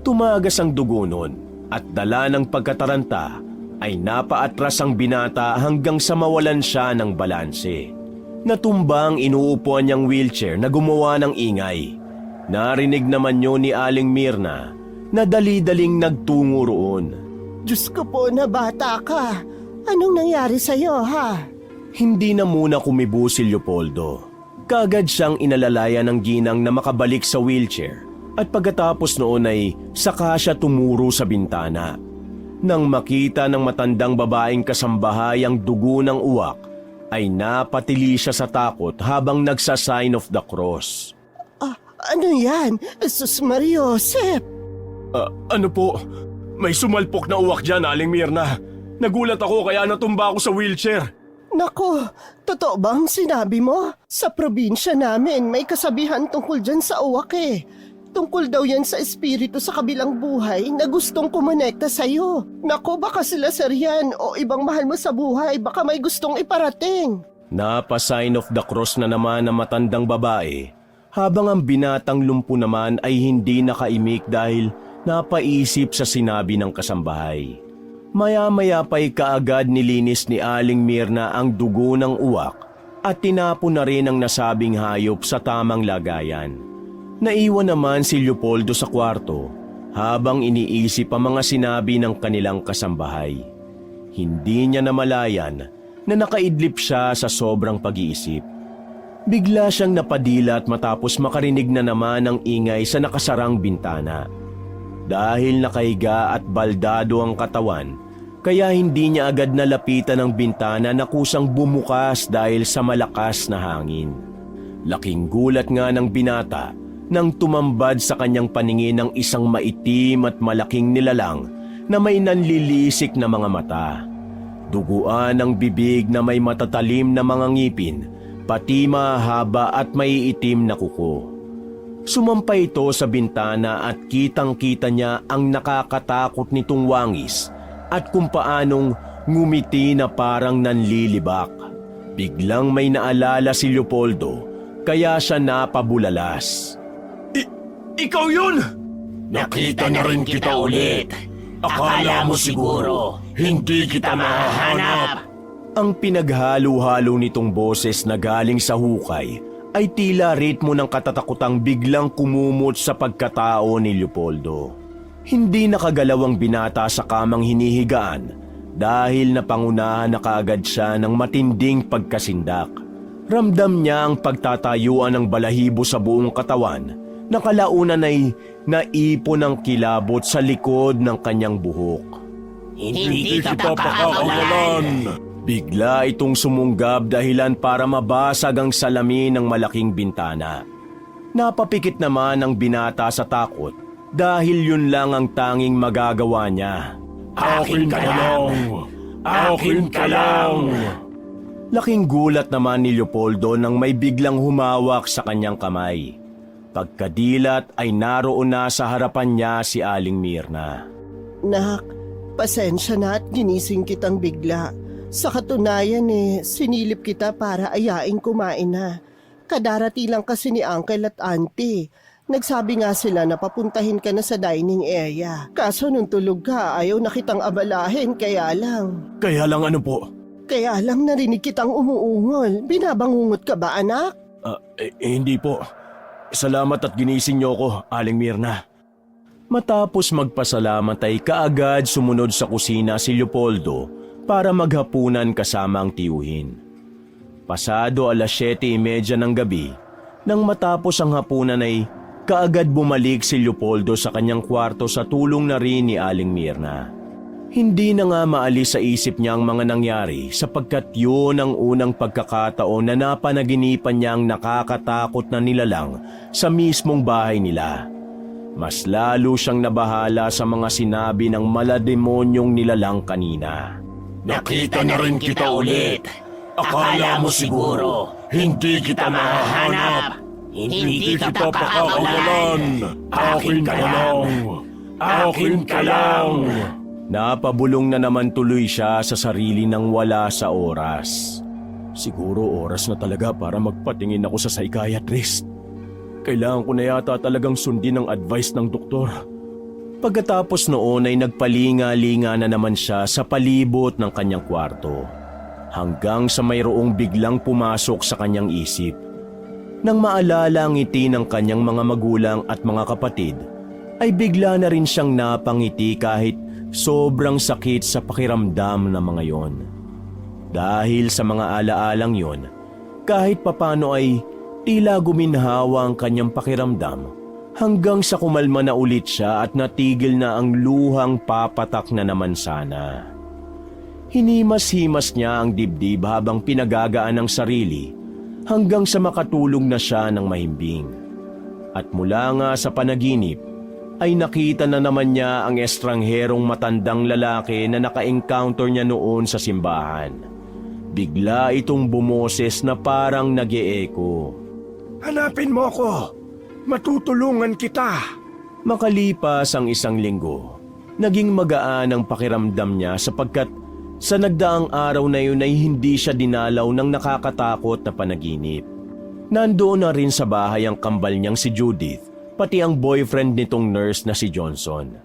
S1: Tumagas ang dugo nun at dala ng pagkataranta ay napaatras ang binata hanggang sa mawalan siya ng balanse. Natumbang inuupuan niyang wheelchair na gumawa ng ingay. Narinig naman yun ni Aling Mirna na dali-daling nagtungo roon.
S2: Diyos ko po na bata ka. Anong nangyari sa'yo, ha?
S1: Hindi na muna kumibo si Leopoldo. Kaagad siyang inalalayan ng ginang na makabalik sa wheelchair at pagkatapos noon ay saka siya tumuro sa bintana. Nang makita ng matandang babaeng kasambahay ang dugo ng uwak, ay napatili siya sa takot habang nagsa-sign of the cross.
S2: Ano yan? Sus Mariosep!
S1: Ano po? May sumalpok na uwak dyan, Aling Mirna. Nagulat ako kaya natumba ako sa wheelchair.
S2: Nako, totoo bang sinabi mo? Sa probinsya namin may kasabihan tungkol dyan sa uwak eh. Tungkol daw yan sa espiritu sa kabilang buhay na gustong kumonekta sa'yo. Nako, baka sila Serian o ibang mahal mo sa buhay, baka may gustong iparating.
S1: Napa-sign of the cross na naman ang matandang babae, habang ang binatang lumpo naman ay hindi nakaimik dahil napaisip sa sinabi ng kasambahay. Maya-maya pa'y kaagad nilinis ni Aling Mirna ang dugo ng uwak at tinapon na rin ang nasabing hayop sa tamang lagayan. Naiwan naman si Leopoldo sa kwarto habang iniisip ang mga sinabi ng kanilang kasambahay. Hindi niya namalayan na nakaidlip siya sa sobrang pag-iisip. Bigla siyang napadilat matapos makarinig na naman ang ingay sa nakasarang bintana. Dahil nakahiga at baldado ang katawan, kaya hindi niya agad nalapitan ang bintana na kusang bumukas dahil sa malakas na hangin. Laking gulat nga ng binata nang tumambad sa kanyang paningin ng isang maitim at malaking nilalang na may nanlilisik na mga mata. Duguan ang bibig na may matatalim na mga ngipin, pati mahaba at may itim na kuko. Sumampay ito sa bintana at kitang-kita niya ang nakakatakot nitong wangis at kung paanong ngumiti na parang nanlilibak. Biglang may naalala si Leopoldo kaya siya napabulalas. Ikaw yun!
S4: Nakita na rin kita ulit. Akala mo siguro hindi kita mahahanap.
S1: Ang pinaghalo-halo nitong boses na galing sa hukay ay tila ritmo ng katatakutang biglang kumumot sa pagkatao ni Leopoldo. Hindi nakagalaw ang binata sa kamang hinihigaan dahil napangunahan na kaagad siya ng matinding pagkasindak. Ramdam niya ang pagtatayuan ng balahibo sa buong katawan na kalaunan ay naipon ng kilabot sa likod ng kanyang buhok.
S4: Hindi kita pakakawalan.
S1: Bigla itong sumunggab dahilan para mabasag ang salamin ng malaking bintana. Napapikit naman ang binata sa takot dahil yun lang ang tanging magagawa niya.
S4: Akin ka lang! Akin ka lang!
S1: Laking gulat naman ni Leopoldo nang may biglang humawak sa kanyang kamay. Pagkadilat ay naroon na sa harapan niya si Aling Mirna.
S2: Nak, pasensya na at ginising kitang bigla. Sa katunayan sinilip kita para ayaing kumain na. Kadarati lang kasi ni Uncle at Auntie. Nagsabi nga sila na papuntahin ka na sa dining area. Kaso nung tulog ka, ayaw na kitang abalahin kaya lang.
S1: Kaya lang ano po?
S2: Kaya lang narinig kitang umuungol. Binabangungot ka ba, anak?
S1: Hindi po. Salamat at ginising niyo ko, Aling Mirna. Matapos magpasalamat ay kaagad sumunod sa kusina si Leopoldo para maghapunan kasama ang tiyuhin. Pasado 7:30 ng gabi, nang matapos ang hapunan ay kaagad bumalik si Leopoldo sa kanyang kwarto sa tulong na rin ni Aling Mirna. Hindi na nga maalis sa isip niya ang mga nangyari sapagkat yun ang unang pagkakataon na napanaginipan niyang nakakatakot na nilalang sa mismong bahay nila. Mas lalo siyang nabahala sa mga sinabi ng malademonyong nilalang kanina.
S4: Nakita na rin kita ulit. Akala mo siguro, hindi kita mahanap. Hindi kita pakakawalan. Akin ka lang. Akin ka lang.
S1: Napabulong na naman tuloy siya sa sarili nang wala sa oras. Siguro oras na talaga para magpatingin ako sa psychiatrist. Kailangan ko na yata talagang sundin ang advice ng doktor. Pagkatapos noon ay nagpalinga-linga na naman siya sa palibot ng kanyang kwarto. Hanggang sa mayroong biglang pumasok sa kanyang isip. Nang maalala ang ngiti ng kanyang mga magulang at mga kapatid, ay bigla na rin siyang napangiti kahit sobrang sakit sa pakiramdam ng mga yon. Dahil sa mga alaalang yon, kahit papano ay tila guminhawa ang kanyang pakiramdam hanggang sa kumalma na ulit siya at natigil na ang luhang papatak na naman sana. Hinimas-himas niya ang dibdib habang pinagagaan ng sarili hanggang sa makatulog na siya ng mahimbing. At mula nga sa panaginip, ay nakita na naman niya ang estrangherong matandang lalaki na naka-encounter niya noon sa simbahan. Bigla itong bumoses na parang nag-e-echo.
S3: Hanapin mo ako. Matutulungan kita.
S1: Makalipas ang 1 linggo, naging magaan ang pakiramdam niya sapagkat sa nagdaang araw na yun ay hindi siya dinalaw ng nakakatakot na panaginip. Nandoon na rin sa bahay ang kambal niyang si Judith, pati ang boyfriend nitong nurse na si Johnson.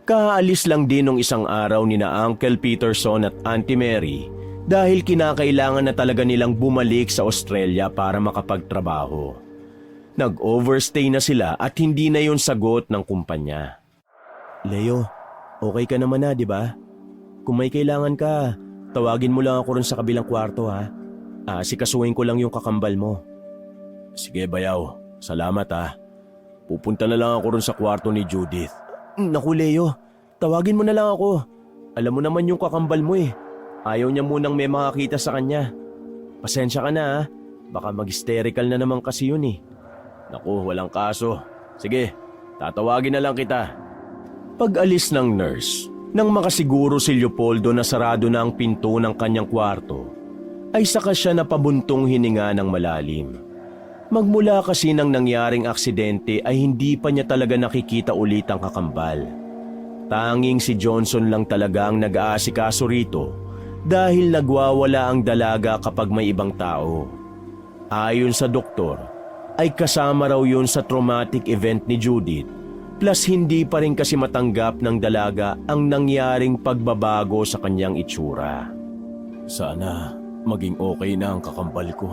S1: Kaalis lang din nung isang araw ni na Uncle Peterson at Auntie Mary dahil kinakailangan na talaga nilang bumalik sa Australia para makapagtrabaho. Nag-overstay na sila at hindi na yun sagot ng kumpanya. Leo, okay ka naman na, di ba? Kung may kailangan ka, tawagin mo lang ako rin sa kabilang kwarto ha. Sikasuhin ko lang yung kakambal mo. Sige bayaw, salamat ha. Pupunta na lang ako rin sa kwarto ni Judith. Naku Leo, tawagin mo na lang ako. Alam mo naman yung kakambal mo eh. Ayaw niya munang may makakita sa kanya. Pasensya ka na ha. Baka mag-hysterical na naman kasi yun eh. Naku, walang kaso. Sige, tatawagin na lang kita. Pag-alis ng nurse, nang makasiguro si Leopoldo na sarado na ang pinto ng kanyang kwarto, ay saka siya napabuntong hininga ng malalim. Magmula kasi nang nangyaring aksidente ay hindi pa niya talaga nakikita ulit ang kakambal. Tanging si Johnson lang talaga ang nag-aasikaso rito dahil nagwawala ang dalaga kapag may ibang tao. Ayon sa doktor, ay kasama raw yun sa traumatic event ni Judith, plus hindi pa rin kasi matanggap ng dalaga ang nangyaring pagbabago sa kanyang itsura. Sana maging okay na ang kakambal ko.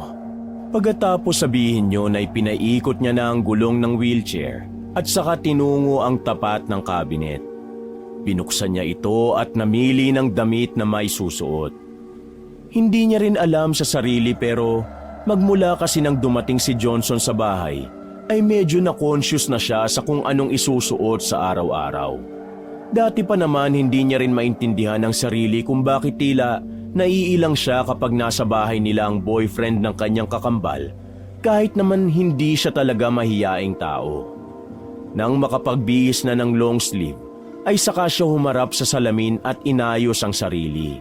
S1: Pagkatapos sabihin yun ay pinaikot niya na ang gulong ng wheelchair at saka tinungo ang tapat ng kabinet. Binuksan niya ito at namili ng damit na may susuot. Hindi niya rin alam sa sarili pero magmula kasi nang dumating si Johnson sa bahay ay medyo na-conscious na siya sa kung anong isusuot sa araw-araw. Dati pa naman hindi niya rin maintindihan ng sarili kung bakit tila naiilang siya kapag nasa bahay nila ang boyfriend ng kanyang kakambal kahit naman hindi siya talaga mahiyaing tao. Nang makapagbihis na ng long sleeve ay saka siya humarap sa salamin at inayos ang sarili.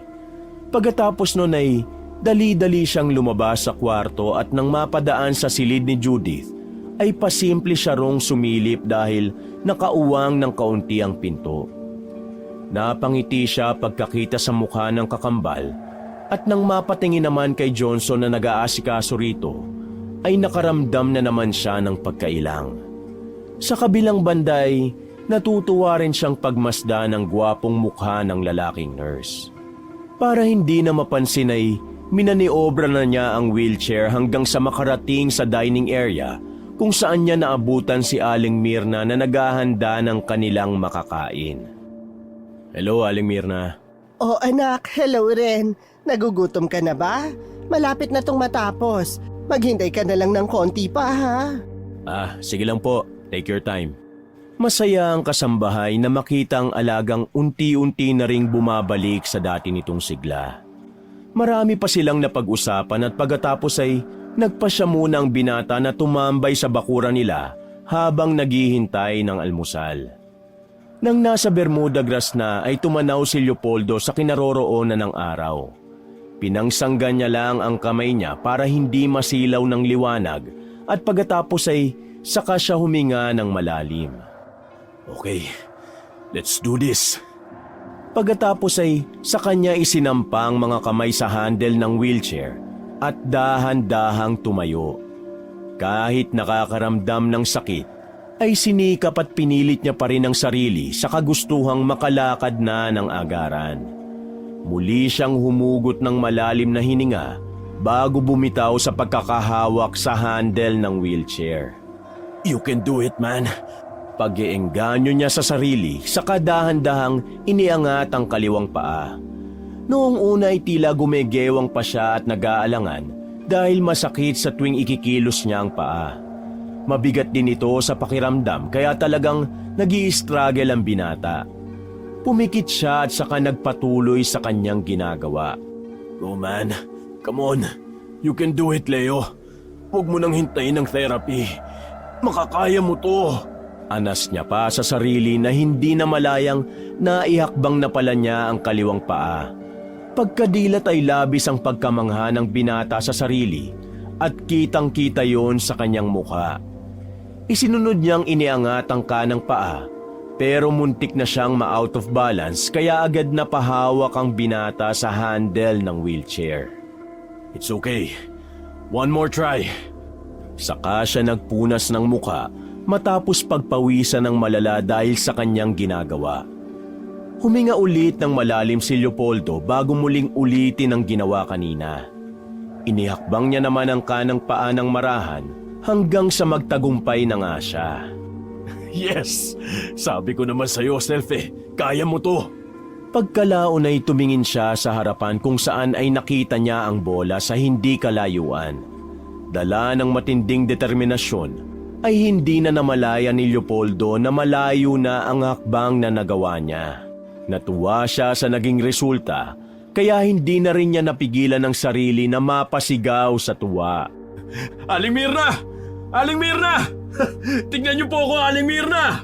S1: Pagkatapos nun ay dali-dali siyang lumabas sa kwarto at nang mapadaan sa silid ni Judith ay pasimple siya rong sumilip dahil nakauwang ng kaunti ang pinto. Napangiti siya pagkakita sa mukha ng kakambal at nang mapatingin naman kay Johnson na nag-aasikaso rito, ay nakaramdam na naman siya ng pagkailang. Sa kabilang banda ay natutuwa rin siyang pagmasdan ng gwapong mukha ng lalaking nurse. Para hindi na mapansin ay minaniobra na niya ang wheelchair hanggang sa makarating sa dining area kung saan niya naabutan si Aling Mirna na naghahanda ng kanilang makakain. Hello, Aling Mirna.
S2: Oh anak, hello rin. Nagugutom ka na ba? Malapit na tong matapos. Maghintay ka na lang ng konti pa ha.
S1: Sige lang po. Take your time. Masaya ang kasambahay na makita ang alagang unti-unti na ring bumabalik sa dati nitong sigla. Marami pa silang napag-usapan at pagkatapos ay nagpasya muna ang binata na tumambay sa bakuran nila habang naghihintay ng almusal. Nang nasa Bermuda Grass na ay tumanaw si Leopoldo sa kinaroroonan ng araw. Pinangsanggan niya lang ang kamay niya para hindi masilaw ng liwanag at pagkatapos ay saka siya huminga ng malalim. Okay, let's do this. Pagkatapos ay sa kanya isinampang mga kamay sa handle ng wheelchair at dahan-dahang tumayo. Kahit nakakaramdam ng sakit, ay sinikap at pinilit niya pa rin ang sarili sa kagustuhang makalakad na ng agaran. Muli siyang humugot ng malalim na hininga bago bumitaw sa pagkakahawak sa handle ng wheelchair. You can do it, man. Pag-iengganyo niya sa sarili, saka dahan-dahang iniangat ang kaliwang paa. Noong una ay tila gumegewang pa siya at nag-aalangan dahil masakit sa tuwing ikikilos niya ang paa. Mabigat din ito sa pakiramdam kaya talagang nag-i-struggle ang binata. Pumikit siya at saka nagpatuloy sa kanyang ginagawa. Go man, come on. You can do it, Leo. Huwag mo nang hintayin ng therapy. Makakaya mo to. Anas niya pa sa sarili na hindi na malayang naihakbang na pala niya ang kaliwang paa. Pagkadilat ay labis ang pagkamangha ng binata sa sarili at kitang-kita yon sa kanyang mukha. Isinunod niyang iniangat ang kanang paa pero muntik na siyang ma-out of balance kaya agad na pahawak ang binata sa handle ng wheelchair. It's okay. One more try. Saka siya nagpunas ng mukha matapos pagpawisan ng malala dahil sa kanyang ginagawa. Huminga ulit ng malalim si Leopoldo bago muling ulitin ang ginawa kanina. Inihakbang niya naman ang kanang paa ng marahan hanggang sa magtagumpay na nga siya. Yes! Sabi ko naman sa'yo, Self kaya mo to! Pagkalaon ay tumingin siya sa harapan kung saan ay nakita niya ang bola sa hindi kalayuan. Dala ng matinding determinasyon, ay hindi na namalaya ni Leopoldo na malayo na ang hakbang na nagawa niya. Natuwa siya sa naging resulta, kaya hindi na rin niya napigilan ang sarili na mapasigaw sa tuwa. Aling Mirna! Aling Mirna! Tingnan niyo po ako, Aling Mirna!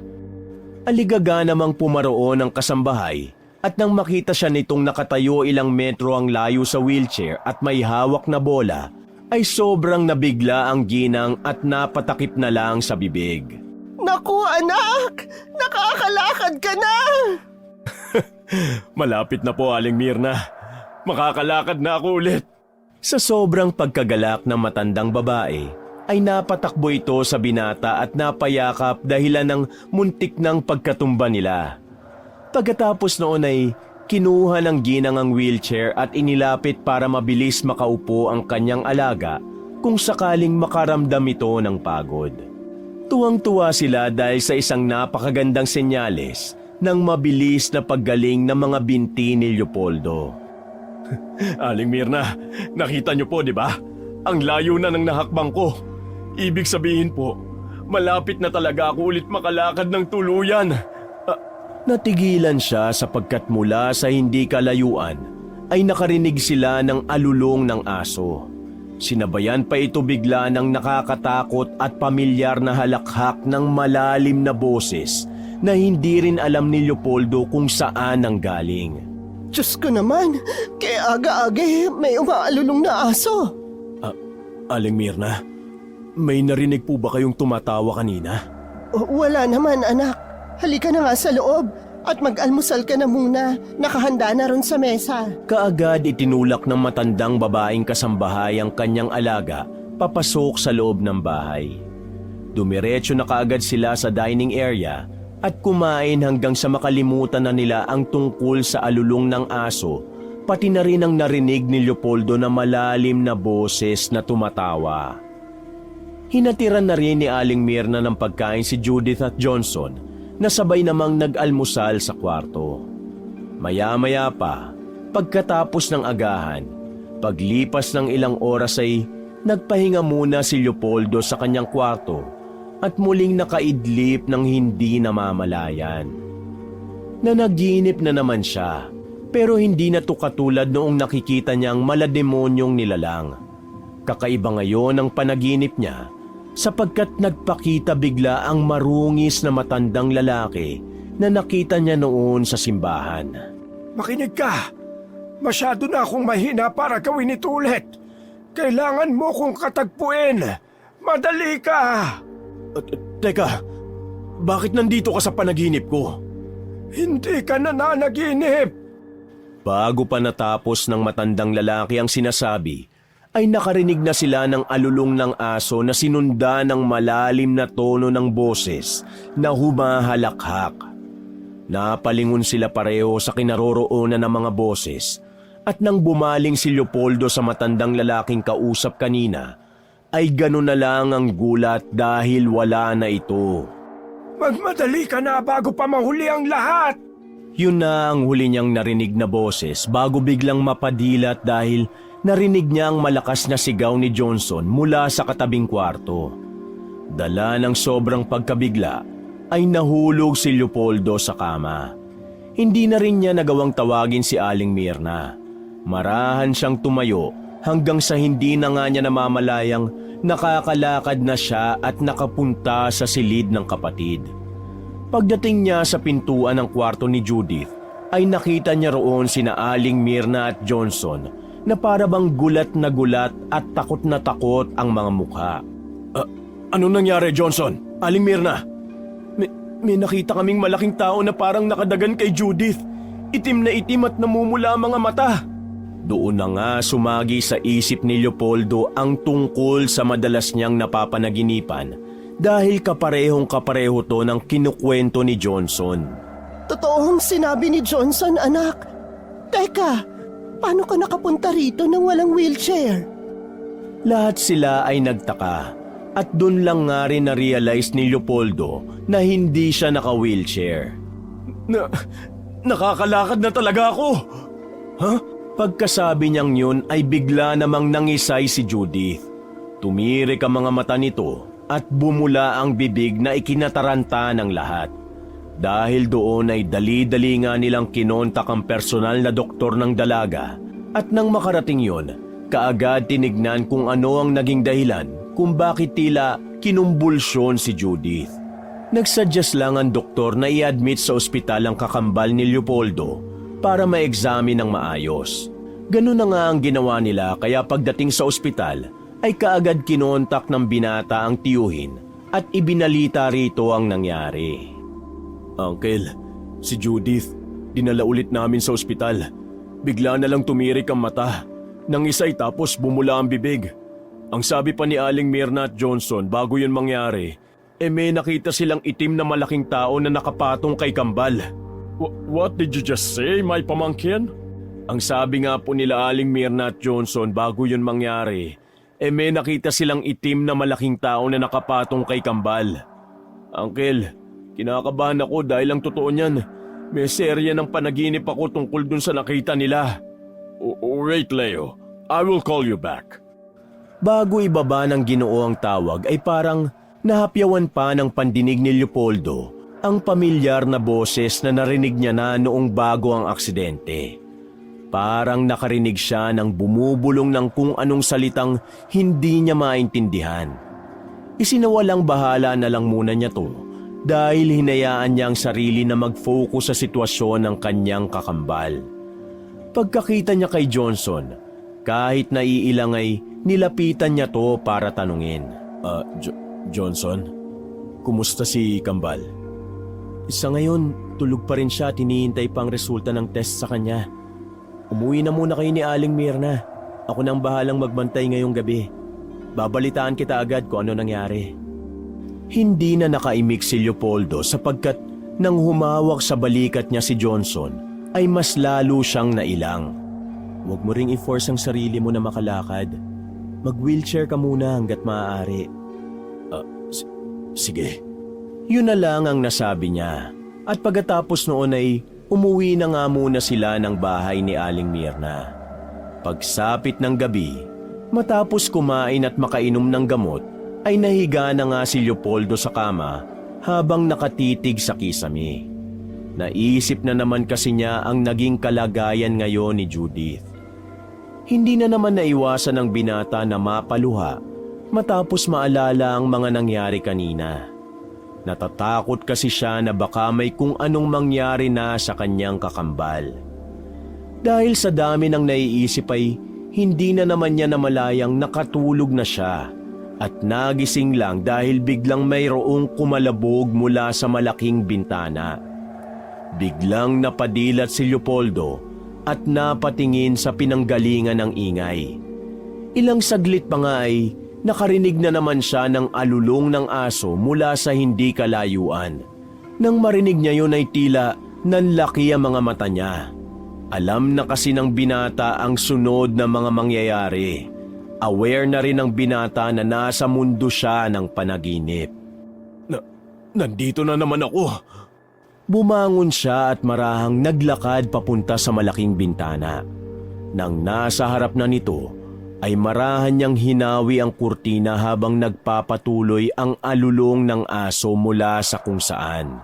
S1: Aligaga namang pumaroon ang kasambahay at nang makita siya nitong nakatayo ilang metro ang layo sa wheelchair at may hawak na bola, ay sobrang nabigla ang ginang at napatakip na lang sa bibig.
S2: Naku anak! Nakakalakad ka na!
S1: Malapit na po, Aling Mirna. Makakalakad na ako ulit. Sa sobrang pagkagalak ng matandang babae, ay napatakbo ito sa binata at napayakap dahilan ng muntik ng pagkatumba nila. Pagkatapos noon ay kinuha ng ginang ang wheelchair at inilapit para mabilis makaupo ang kanyang alaga kung sakaling makaramdam ito ng pagod. Tuwang-tuwa sila dahil sa isang napakagandang senyales ng mabilis na paggaling ng mga binti ni Leopoldo. Aling Mirna, nakita niyo po, di ba? Ang layo na ng nahakbang ko. Ibig sabihin po, malapit na talaga ako ulit makalakad ng tuluyan. Natigilan siya sapagkat mula sa hindi kalayuan ay nakarinig sila ng alulong ng aso. Sinabayan pa ito bigla ng nakakatakot at pamilyar na halakhak ng malalim na boses na hindi rin alam ni Leopoldo kung saan ang galing.
S2: Diyos ko naman, kaya aga-aga may umaalulong na aso.
S1: Aling Mirna, may narinig po ba kayong tumatawa kanina?
S2: Wala naman anak. Halika na nga sa loob at mag-almusal ka na muna. Nakahanda na ron sa mesa.
S1: Kaagad itinulak ng matandang babaeng kasambahay ang kanyang alaga papasok sa loob ng bahay. Dumiretso na kaagad sila sa dining area at kumain hanggang sa makalimutan na nila ang tungkol sa alulong ng aso pati na rin ang narinig ni Leopoldo na malalim na boses na tumatawa. Hinatiran na rin ni Aling Mirna ng pagkain si Judith at Johnson na sabay namang nag-almusal sa kwarto. Maya-maya pa, pagkatapos ng agahan, paglipas ng ilang oras ay nagpahinga muna si Leopoldo sa kanyang kwarto at muling nakaidlip ng hindi namamalayan. Nanaginip na naman siya, pero hindi na to katulad noong nakikita niyang malademonyong nilalang. Kakaiba ngayon ang panaginip niya sapagkat nagpakita bigla ang marungis na matandang lalaki na nakita niya noon sa simbahan.
S3: Makinig ka! Masyado na akong mahina para gawin ito ulit. Kailangan mo kong katagpuin. Madali ka!
S1: Teka, bakit nandito ka sa panaginip ko?
S3: Hindi ka nananaginip!
S1: Bago pa natapos ng matandang lalaki ang sinasabi, ay nakarinig na sila ng alulong ng aso na sinunda ng malalim na tono ng boses na humahalakhak. Napalingon sila pareho sa kinaroroonan ng mga boses at nang bumaling si Leopoldo sa matandang lalaking kausap kanina, ay gano'n na lang ang gulat dahil wala na ito.
S3: Magmadali ka na bago pa mahuli ang lahat!
S1: Yun na ang huli niyang narinig na boses bago biglang mapadilat dahil narinig niya ang malakas na sigaw ni Johnson mula sa katabing kwarto. Dala ng sobrang pagkabigla ay nahulog si Leopoldo sa kama. Hindi na rin niya nagawang tawagin si Aling Mirna. Marahan siyang tumayo hanggang sa hindi na nga niya namamalayang nakakalakad na siya at nakapunta sa silid ng kapatid. Pagdating niya sa pintuan ng kwarto ni Judith, ay nakita niya roon sina Aling Mirna at Johnson na para bang gulat at takot na takot ang mga mukha. Anong nangyari, Johnson? Aling Mirna? May nakita kaming malaking tao na parang nakadagan kay Judith. Itim na itim at namumula ang mga mata. Doon na nga sumagi sa isip ni Leopoldo ang tungkol sa madalas niyang napapanaginipan dahil kaparehong-kapareho to ng kinukwento ni Johnson.
S2: Totoong sinabi ni Johnson, anak. Teka, paano ka nakapunta rito nang walang wheelchair?
S1: Lahat sila ay nagtaka at doon lang nga rin na-realize ni Leopoldo na hindi siya naka-wheelchair. Nakakalakad na talaga ako! Huh? Pagkasabi niyang yun ay bigla namang nangisay si Judith. Tumirik ang mga mata nito at bumula ang bibig na ikinataranta ng lahat. Dahil doon ay dali-dali nga nilang kinontak ang personal na doktor ng dalaga at nang makarating yun, kaagad tinignan kung ano ang naging dahilan kung bakit tila kinumbulsyon si Judith. Nagsuggest lang ang doktor na i-admit sa ospital ang kakambal ni Leopoldo para ma-examine ng maayos. Ganun na nga ang ginawa nila kaya pagdating sa ospital ay kaagad kinontak ng binata ang tiyuhin at ibinalita rito ang nangyari. Uncle, si Judith, dinala ulit namin sa ospital. Bigla na lang tumirik ang mata. Nangisay tapos bumula ang bibig. Ang sabi pa ni Aling Mirna at Johnson bago yun mangyari, may nakita silang itim na malaking tao na nakapatong kay kambal. What did you just say, my pamangkin? Ang sabi nga po nila Aling Mirna at Johnson bago yun mangyari, may nakita silang itim na malaking tao na nakapatong kay kambal. Uncle, kinakabahan ako dahil ang totoo niyan, may serya ng panaginip ako tungkol dun sa nakita nila. Wait, Leo. I will call you back. Bago ibaba ng Ginoo ang tawag ay parang nahapyawan pa ng pandinig ni Leopoldo ang pamilyar na boses na narinig niya na noong bago ang aksidente. Parang nakarinig siya ng bumubulong ng kung anong salitang hindi niya maintindihan. Isinawalang bahala na lang muna niya to dahil hinayaan niya ang sarili na mag-focus sa sitwasyon ng kanyang kakambal. Pagkakita niya kay Johnson, kahit naiilang ay nilapitan niya to para tanungin. Johnson, kumusta si kambal? Isa ngayon, tulog pa rin siya at hinihintay pang resulta ng test sa kanya. Umuwi na muna kayo ni Aling Mirna. Ako nang bahalang magbantay ngayong gabi. Babalitaan kita agad kung ano nangyari. Hindi na nakaimik si Leopoldo sapagkat nang humawak sa balikat niya si Johnson, ay mas lalo siyang nailang. Huwag mo ring i-force ang sarili mo na makalakad. Mag-wheelchair ka muna hanggat maaari.
S3: Sige.
S1: Yun na lang ang nasabi niya. At pagkatapos noon ay umuwi na nga muna sila ng bahay ni Aling Mirna. Pagsapit ng gabi, matapos kumain at makainom ng gamot, ay nahiga na nga si Leopoldo sa kama habang nakatitig sa kisame. Naisip na naman kasi niya ang naging kalagayan ngayon ni Judith. Hindi na naman naiwasan ng binata na mapaluha matapos maalala ang mga nangyari kanina. Natatakot kasi siya na baka may kung anong mangyari na sa kanyang kakambal. Dahil sa dami ng naiisip ay hindi na naman niya namalayang nakatulog na siya at nagising lang dahil biglang mayroong kumalabog mula sa malaking bintana. Biglang napadilat si Leopoldo at napatingin sa pinanggalingan ng ingay. Ilang saglit pa nga ay nakarinig na naman siya ng alulong ng aso mula sa hindi kalayuan. Nang marinig niya yun ay tila nanlaki ang mga mata niya. Alam na kasi ng binata ang sunod na mga mangyayari. Aware na rin ang binata na nasa mundo siya ng panaginip.
S3: Nandito na naman ako.
S1: Bumangon siya at marahang naglakad papunta sa malaking bintana. Nang nasa harap na nito, ay marahan niyang hinawi ang kurtina habang nagpapatuloy ang alulong ng aso mula sa kung saan.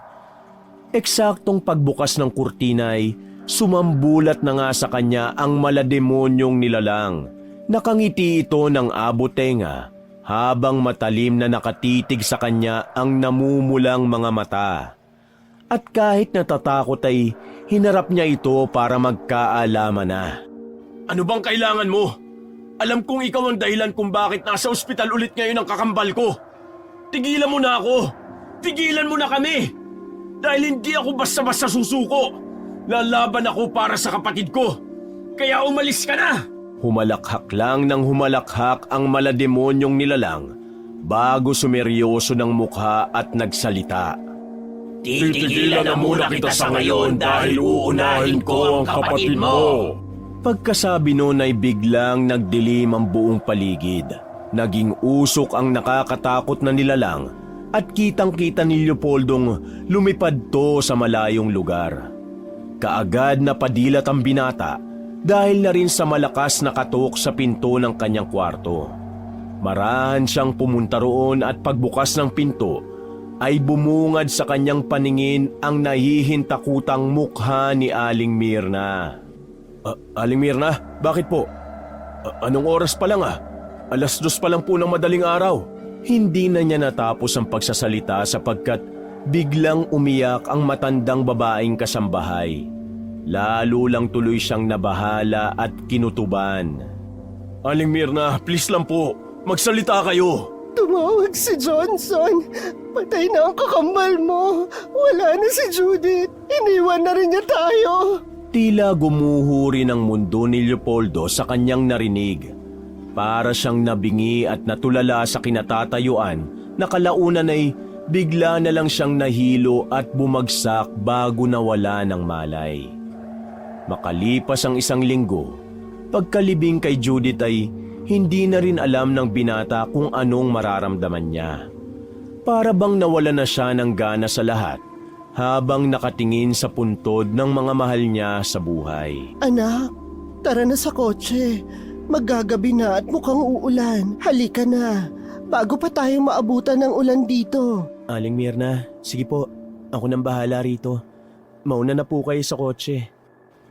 S1: Eksaktong pagbukas ng kurtina ay sumambulat na nga sa kanya ang malademonyong nilalang. Nakangiti ito ng abotenga habang matalim na nakatitig sa kanya ang namumulang mga mata. At kahit natatakot ay hinarap niya ito para magkaalaman na.
S3: Ano bang kailangan mo? Alam kong ikaw ang dahilan kung bakit nasa ospital ulit ngayon ang kakambal ko. Tigilan mo na ako. Tigilan mo na kami. Dahil hindi ako basta-basta susuko. Lalaban ako para sa kapatid ko. Kaya umalis ka na.
S1: Humalakhak lang ng humalakhak ang malademonyong nilalang bago sumeryoso ng mukha at nagsalita.
S4: Titigilan na muna kita sa ngayon dahil uunahin ko ang kapatid mo.
S1: Pagkasabi noon ay biglang nagdilim ang buong paligid. Naging usok ang nakakatakot na nilalang at kitang-kita ni Leopoldong lumipad to sa malayong lugar. Kaagad na padilat ang binata dahil na rin sa malakas na katok sa pinto ng kanyang kwarto. Marahan siyang pumunta roon at pagbukas ng pinto ay bumungad sa kanyang paningin ang nahihintakutang mukha ni Aling Mirna. Aling Mirna, bakit po? Anong oras pa lang 2:00 pa lang po ng madaling araw. Hindi na niya natapos ang pagsasalita sapagkat biglang umiyak ang matandang babaeng kasambahay. Lalo lang tuloy siyang nabahala at kinutuban. Aling Mirna, please lang po, magsalita kayo.
S2: Tumawag si Johnson. Patay na ang kakambal mo. Wala na si Judith. Iniwan na rin niya tayo.
S1: Tila gumuho rin ang mundo ni Leopoldo sa kanyang narinig. Para siyang nabingi at natulala sa kinatatayuan na kalaunan ay bigla na lang siyang nahilo at bumagsak bago nawala ng malay. Makalipas ang 1 linggo, pagkalibing kay Judith ay hindi na rin alam ng binata kung anong mararamdaman niya. Para bang nawala na siya ng gana sa lahat habang nakatingin sa puntod ng mga mahal niya sa buhay.
S2: Anak, tara na sa kotse. Maggagabi na at mukhang uulan. Halika na, bago pa tayo maabutan ng ulan dito.
S1: Aling Mirna, sige po, ako nang bahala rito. Mauna na po kayo sa kotse.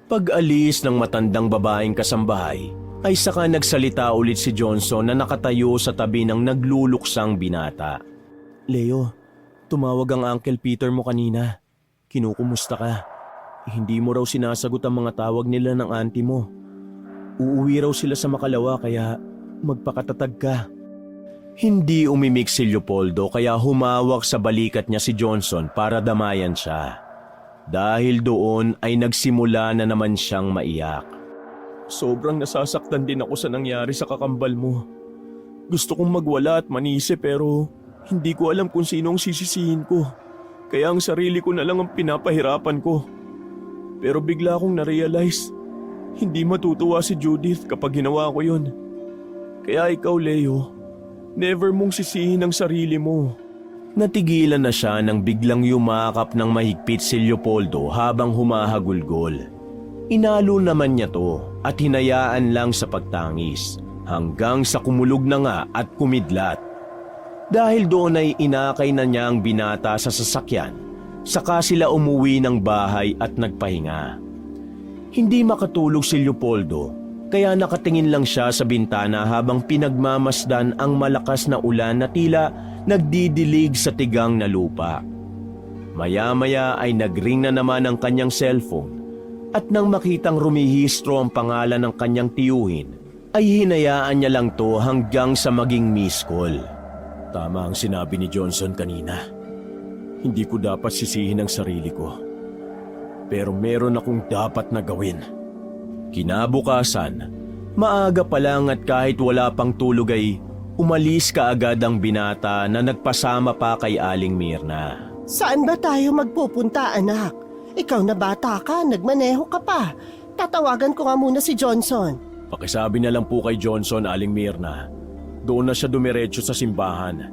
S1: Pag-alis ng matandang babaeng kasambahay, ay saka nagsalita ulit si Johnson na nakatayo sa tabi ng nagluluksang binata. Leo, tumawag ang Uncle Peter mo kanina. Kinukumusta ka? Hindi mo raw sinasagot ang mga tawag nila ng auntie mo. Uuwi raw sila sa Makalawa kaya magpakatatag ka. Hindi umimik si Leopoldo kaya humawak sa balikat niya si Johnson para damayan siya. Dahil doon ay nagsimula na naman siyang maiyak. Sobrang nasasaktan din ako sa nangyari sa kakambal mo. Gusto kong magwala at manisi pero hindi ko alam kung sino ang sisisihin ko. Kaya ang sarili ko na lang ang pinapahirapan ko. Pero bigla akong na-realize Hindi matutuwa si Judith kapag ginawa ko yun. Kaya ikaw, Leo, never mong sisihin ang sarili mo. Natigilan na siya nang biglang yumakap ng mahigpit si Leopoldo habang humahagulgol. Inalo naman niya to at hinayaan lang sa pagtangis hanggang sa kumulog na nga at kumidlat. Dahil doon ay inakay na niya ang binata sa sasakyan, saka sila umuwi ng bahay at nagpahinga. Hindi makatulog si Leopoldo, kaya nakatingin lang siya sa bintana habang pinagmamasdan ang malakas na ulan na tila nagdidilig sa tigang na lupa. Maya-maya ay nagring na naman ang kanyang cellphone at nang makitang rumihistro ang pangalan ng kanyang tiyuhin, ay hinayaan niya lang to hanggang sa maging miss call. Tama ang sinabi ni Johnson kanina. Hindi ko dapat sisihin ang sarili ko. Pero meron akong dapat na gawin. Kinabukasan, maaga pa lang at kahit wala pang tulog ay umalis kaagad ang binata na nagpasama pa kay Aling Mirna.
S2: Saan ba tayo magpupunta, anak? Ikaw na bata ka, nagmaneho ka pa. Tatawagan ko nga muna si Johnson.
S1: Pakisabi na lang po kay Johnson, Aling Mirna. Doon na siya dumiretso sa simbahan.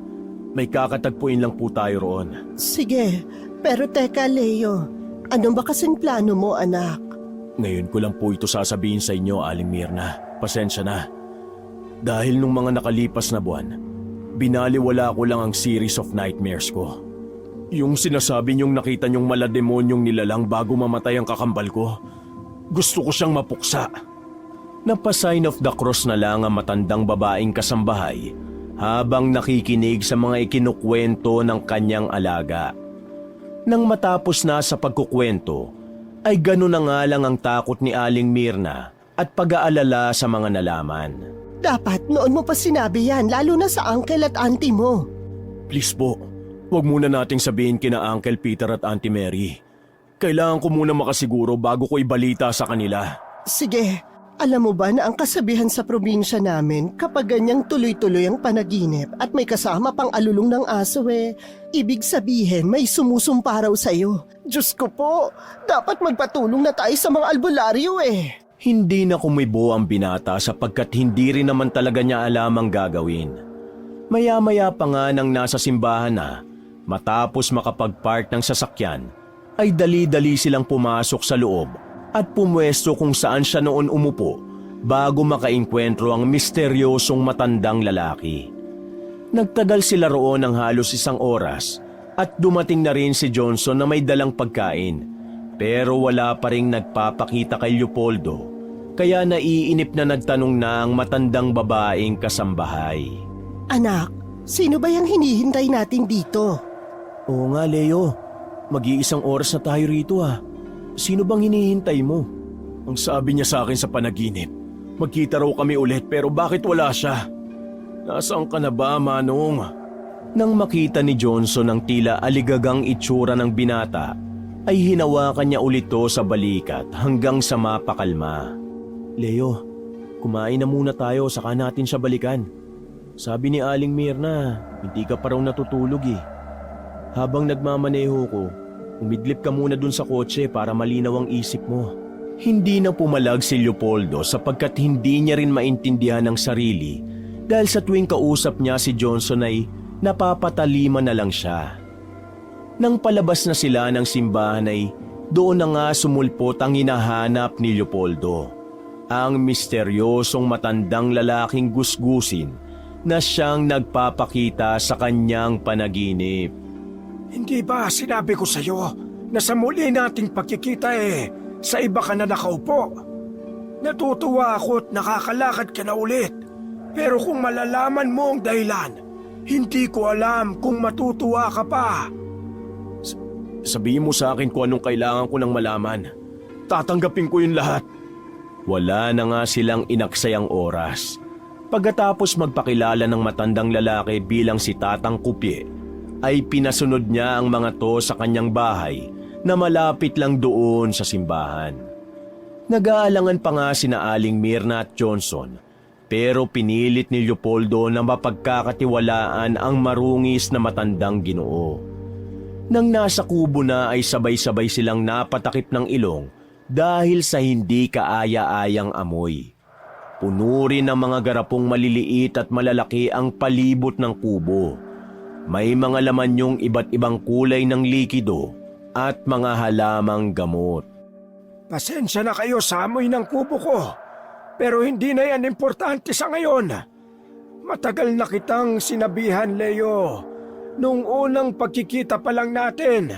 S1: May kakatagpuin lang po tayo roon.
S2: Sige, pero teka Leo, ano ba kasing plano mo, anak?
S1: Ngayon ko lang po ito sasabihin sa inyo, Aling Mirna. Pasensya na. Dahil nung mga nakalipas na buwan, binaliwala ko lang ang series of nightmares ko. Yung sinasabi niyong nakita niyong malademonyong nilalang bago mamatay ang kakambal ko, gusto ko siyang mapuksa. Napa-sign of the cross na lang ang matandang babaeng kasambahay habang nakikinig sa mga ikinukwento ng kanyang alaga. Nang matapos na sa pagkukwento, ay gano'n na nga lang ang takot ni Aling Mirna at pag-aalala sa mga nalaman.
S2: Dapat noon mo pa sinabi yan, lalo na sa uncle at auntie mo.
S1: Please po, huwag muna nating sabihin kina Uncle Peter at Auntie Mary. Kailangan ko muna makasiguro bago ko ibalita sa kanila.
S2: Sige, alam mo ba na ang kasabihan sa probinsya namin kapag ganyang tuloy-tuloy ang panaginip at may kasama pang alulong ng aso ibig sabihin may sumusumpa raw sa'yo. Diyos ko po, dapat magpatulong na tayo sa mga albularyo
S1: Hindi na kumibo ang binata sapagkat hindi rin naman talaga niya alam ang gagawin. Maya-maya pa nga nang nasa simbahan na, matapos makapag-park ng sasakyan, ay dali-dali silang pumasok sa loob at pumwesto kung saan siya noon umupo bago makainkwentro ang misteryosong matandang lalaki. Nagtagal sila roon ng halos 1 oras at dumating na rin si Johnson na may dalang pagkain, pero wala pa ring nagpapakita kay Leopoldo, kaya naiinip na nagtanong na ang matandang babaeng kasambahay.
S2: Anak, sino ba yung hinihintay natin dito?
S1: Oo nga, Leo. Mag-1 oras na tayo rito Sino bang hinihintay mo? Ang sabi niya sa akin sa panaginip, magkita raw kami ulit pero bakit wala siya? Nasaan ka na ba, Manong? Nang makita ni Johnson ang tila aligagang itsura ng binata, ay hinawakan niya ulit to sa balikat hanggang sa mapakalma. Leo, kumain na muna tayo saka natin siya balikan. Sabi ni Aling Mirna, hindi ka pa raw natutulog Habang nagmamaneho ko, umidlip ka muna dun sa kotse para malinaw ang isip mo. Hindi na pumalag si Leopoldo sapagkat hindi niya rin maintindihan ang sarili dahil sa tuwing kausap niya si Johnson ay napapatalima na lang siya. Nang palabas na sila ng simbahan ay doon na nga sumulpot ang hinahanap ni Leopoldo. Ang misteryosong matandang lalaking gusgusin na siyang nagpapakita sa kanyang panaginip.
S3: Hindi ba sinabi ko sa'yo na sa muli nating pagkikita sa iba ka na nakaupo? Natutuwa ako at nakakalakad ka na ulit. Pero kung malalaman mo ang dahilan, hindi ko alam kung matutuwa ka pa.
S1: Sabihin mo sa akin kung anong kailangan ko nang malaman. Tatanggapin ko yung lahat. Wala na nga silang inaksayang oras. Pagkatapos magpakilala ng matandang lalaki bilang si Tatang Kupye, ay pinasunod niya ang mga to sa kanyang bahay na malapit lang doon sa simbahan. Nag-aalangan pa nga sina Aling Mirna at Johnson, pero pinilit ni Leopoldo na mapagkakatiwalaan ang marungis na matandang Ginoo. Nang nasa kubo na ay sabay-sabay silang napatakip ng ilong dahil sa hindi kaaya-ayang amoy. Puno rin ng mga garapong maliliit at malalaki ang palibot ng kubo. May mga laman yung iba't ibang kulay ng likido at mga halamang gamot.
S3: Pasensya na kayo sa amoy ng kubo ko, pero hindi na yan importante sa ngayon. Matagal na kitang sinabihan, Leo, nung unang pagkikita pa lang natin.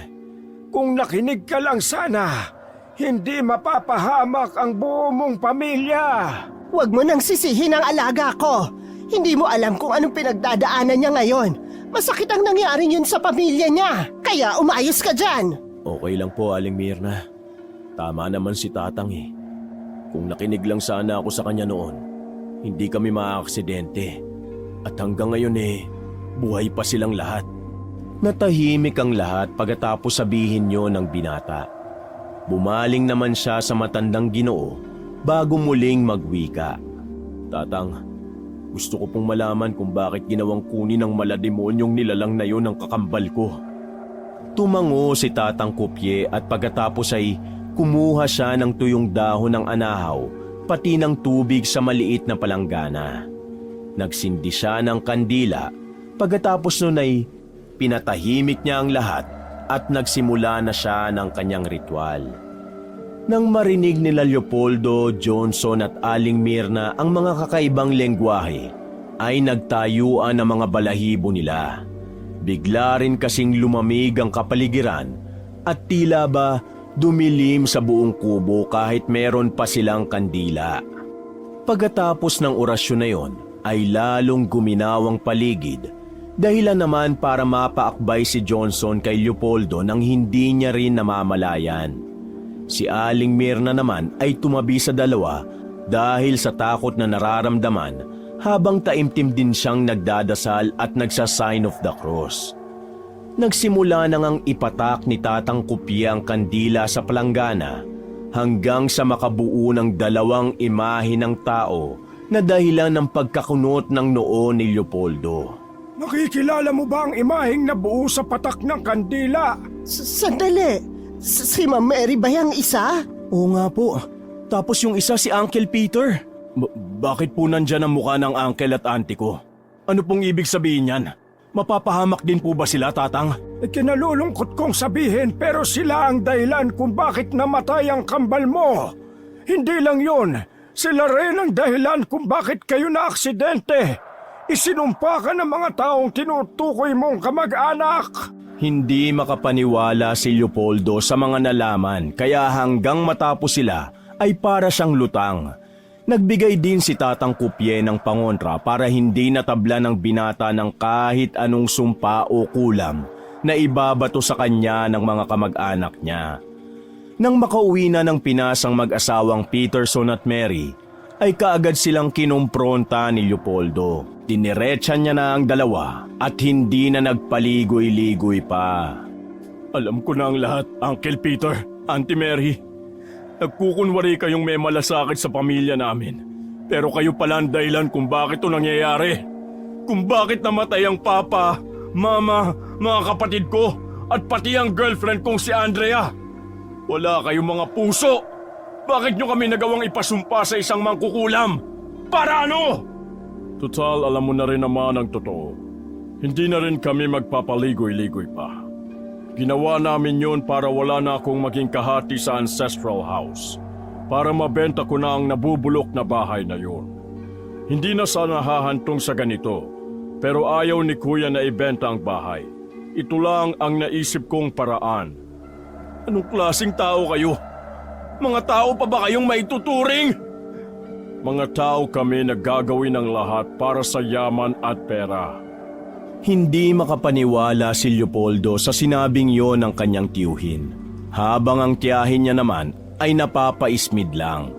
S3: Kung nakinig ka lang sana, hindi mapapahamak ang buo mong pamilya.
S2: Huwag mo nang sisihin ang alaga ko. Hindi mo alam kung anong pinagdadaanan niya ngayon. Masakit ang nangyari yun sa pamilya niya. Kaya umayos ka dyan.
S1: Okay lang po, Aling Mirna. Tama naman si Tatang eh. Kung nakinig lang sana ako sa kanya noon, hindi kami maaaksidente. At hanggang ngayon buhay pa silang lahat. Natahimik ang lahat pagkatapos sabihin niyo ng binata. Bumaling naman siya sa matandang Ginoo bago muling magwika. Tatang, gusto ko pong malaman kung bakit ginawang kunin ng malademonyong nilalang na yun ang kakambal ko. Tumango si Tatang Kopye at pagkatapos ay kumuha siya ng tuyong dahon ng anahaw pati ng tubig sa maliit na palanggana. Nagsindi siya ng kandila, pagkatapos nun ay pinatahimik niya ang lahat at nagsimula na siya ng kanyang ritual. Nang marinig nila Leopoldo, Johnson at Aling Mirna ang mga kakaibang lengguwahe, ay nagtayuan ang mga balahibo nila. Bigla rin kasing lumamig ang kapaligiran at tila ba dumilim sa buong kubo kahit meron pa silang kandila. Pagkatapos ng orasyon na yon, ay lalong guminaw ang paligid, dahilan naman para mapaakbay si Johnson kay Leopoldo nang hindi niya rin namamalayan. Si Aling Mirna naman ay tumabi sa dalawa dahil sa takot na nararamdaman habang taimtim din siyang nagdadasal at nagsa-sign of the cross. Nagsimula na ngang ipatak ni Tatang Kopye ang kandila sa palanggana hanggang sa makabuo ng dalawang imahe ng tao na dahilan ng pagkakunot ng noo ni Leopoldo.
S3: Nakikilala mo ba ang imaheng nabuo sa patak ng kandila?
S2: Sandali. Si Ma'am Mary ba yung isa?
S1: Oo nga po. Tapos yung isa si Uncle Peter. Bakit po nandyan ang mukha ng uncle at auntie ko? Ano pong ibig sabihin yan? Mapapahamak din po ba sila, Tatang?
S3: Kinalulungkot kong sabihin pero sila ang dahilan kung bakit namatay ang kambal mo. Hindi lang yun, sila rin ang dahilan kung bakit kayo na-aksidente. Isinumpa ka ng mga taong tinutukoy mong kamag-anak.
S1: Hindi makapaniwala si Leopoldo sa mga nalaman kaya hanggang matapos sila ay para siyang lutang. Nagbigay din si Tatang Kopye ng pangontra para hindi natabla ng binata ng kahit anong sumpa o kulam na ibabato sa kanya ng mga kamag-anak niya. Nang makauwi na ng Pinas ang mag-asawang Peterson at Mary, ay kaagad silang kinumpronta ni Leopoldo. Diniretsa niya na ang dalawa at hindi na nagpaligoy-ligoy pa. Alam ko na ang lahat, Uncle Peter, Auntie Mary. Nagkukunwari kayong may malasakit sa pamilya namin. Pero kayo pala ang dahilan kung bakit ito nangyayari. Kung bakit namatay ang papa, mama, mga kapatid ko, at pati ang girlfriend kong si Andrea. Wala kayong mga puso. Bakit nyo kami nagawang ipasumpa sa isang mangkukulam? Para ano? Total, alam mo na rin naman ang totoo. Hindi na rin kami magpapaligoy-ligoy pa. Ginawa namin yun para wala na akong maging kahati sa ancestral house. Para mabenta ko na ang nabubulok na bahay na yun. Hindi na sana hahantong sa ganito, pero ayaw ni Kuya na ibenta ang bahay. Ito lang ang naisip kong paraan. Anong klaseng tao kayo? Mga tao pa ba kayong maituturing? Mga tao kami na gagawin ng lahat para sa yaman at pera. Hindi makapaniwala si Leopoldo sa sinabing yon ng kanyang tiyuhin, habang ang tiyahin niya naman ay napapaismid lang.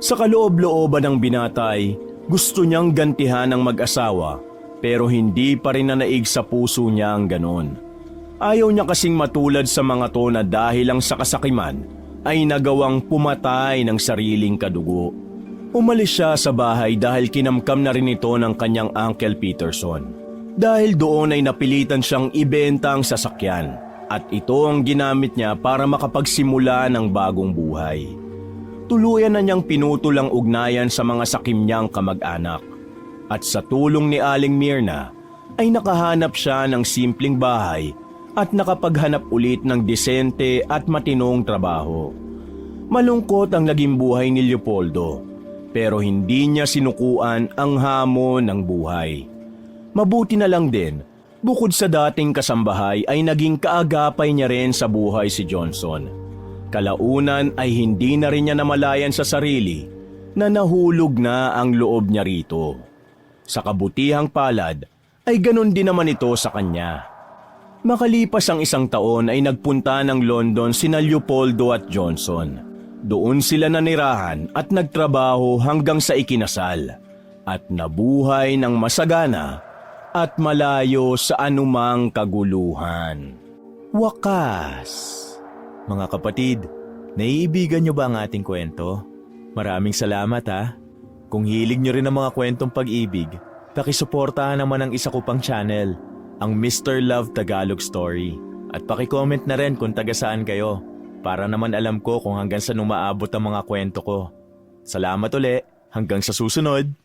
S1: Sa kaloob-looban ng binatay, gusto niyang gantihan ang mag-asawa pero hindi pa rin nanaig sa puso niya ang ganon. Ayaw niya kasing matulad sa mga to na dahil lang sa kasakiman ay nagawang pumatay ng sariling kadugo. Umalis siya sa bahay dahil kinamkam na rin ito ng kanyang Uncle Peterson. Dahil doon ay napilitan siyang ibenta ang sasakyan At ito ang ginamit niya para makapagsimula ng bagong buhay. Tuluyan na niyang pinutol ang ugnayan sa mga sakim niyang kamag-anak. At sa tulong ni Aling Myrna, ay nakahanap siya ng simpleng bahay at nakapaghanap ulit ng disente at matinong trabaho. Malungkot ang naging buhay ni Leopoldo, pero hindi niya sinukuan ang hamon ng buhay. Mabuti na lang din, bukod sa dating kasambahay ay naging kaagapay niya rin sa buhay si Johnson. Kalaunan ay hindi na rin niya namalayan sa sarili na nahulog na ang loob niya rito. Sa kabutihang palad ay ganun din naman ito sa kanya. Makalipas ang 1 taon ay nagpunta ng London sina Leopoldo at Johnson. Doon sila nanirahan at nagtrabaho hanggang sa ikinasal at nabuhay ng masagana at malayo sa anumang kaguluhan. Wakas! Mga kapatid, naiibigan niyo ba ang ating kwento? Maraming salamat ha! Kung hilig niyo rin ang mga kwentong pag-ibig, pakisuportahan naman ang isa ko pang channel, ang Mr. Love Tagalog Story. At pakicomment na rin kung taga saan kayo, para naman alam ko kung hanggang saan umaabot ang mga kwento ko. Salamat uli, hanggang sa susunod!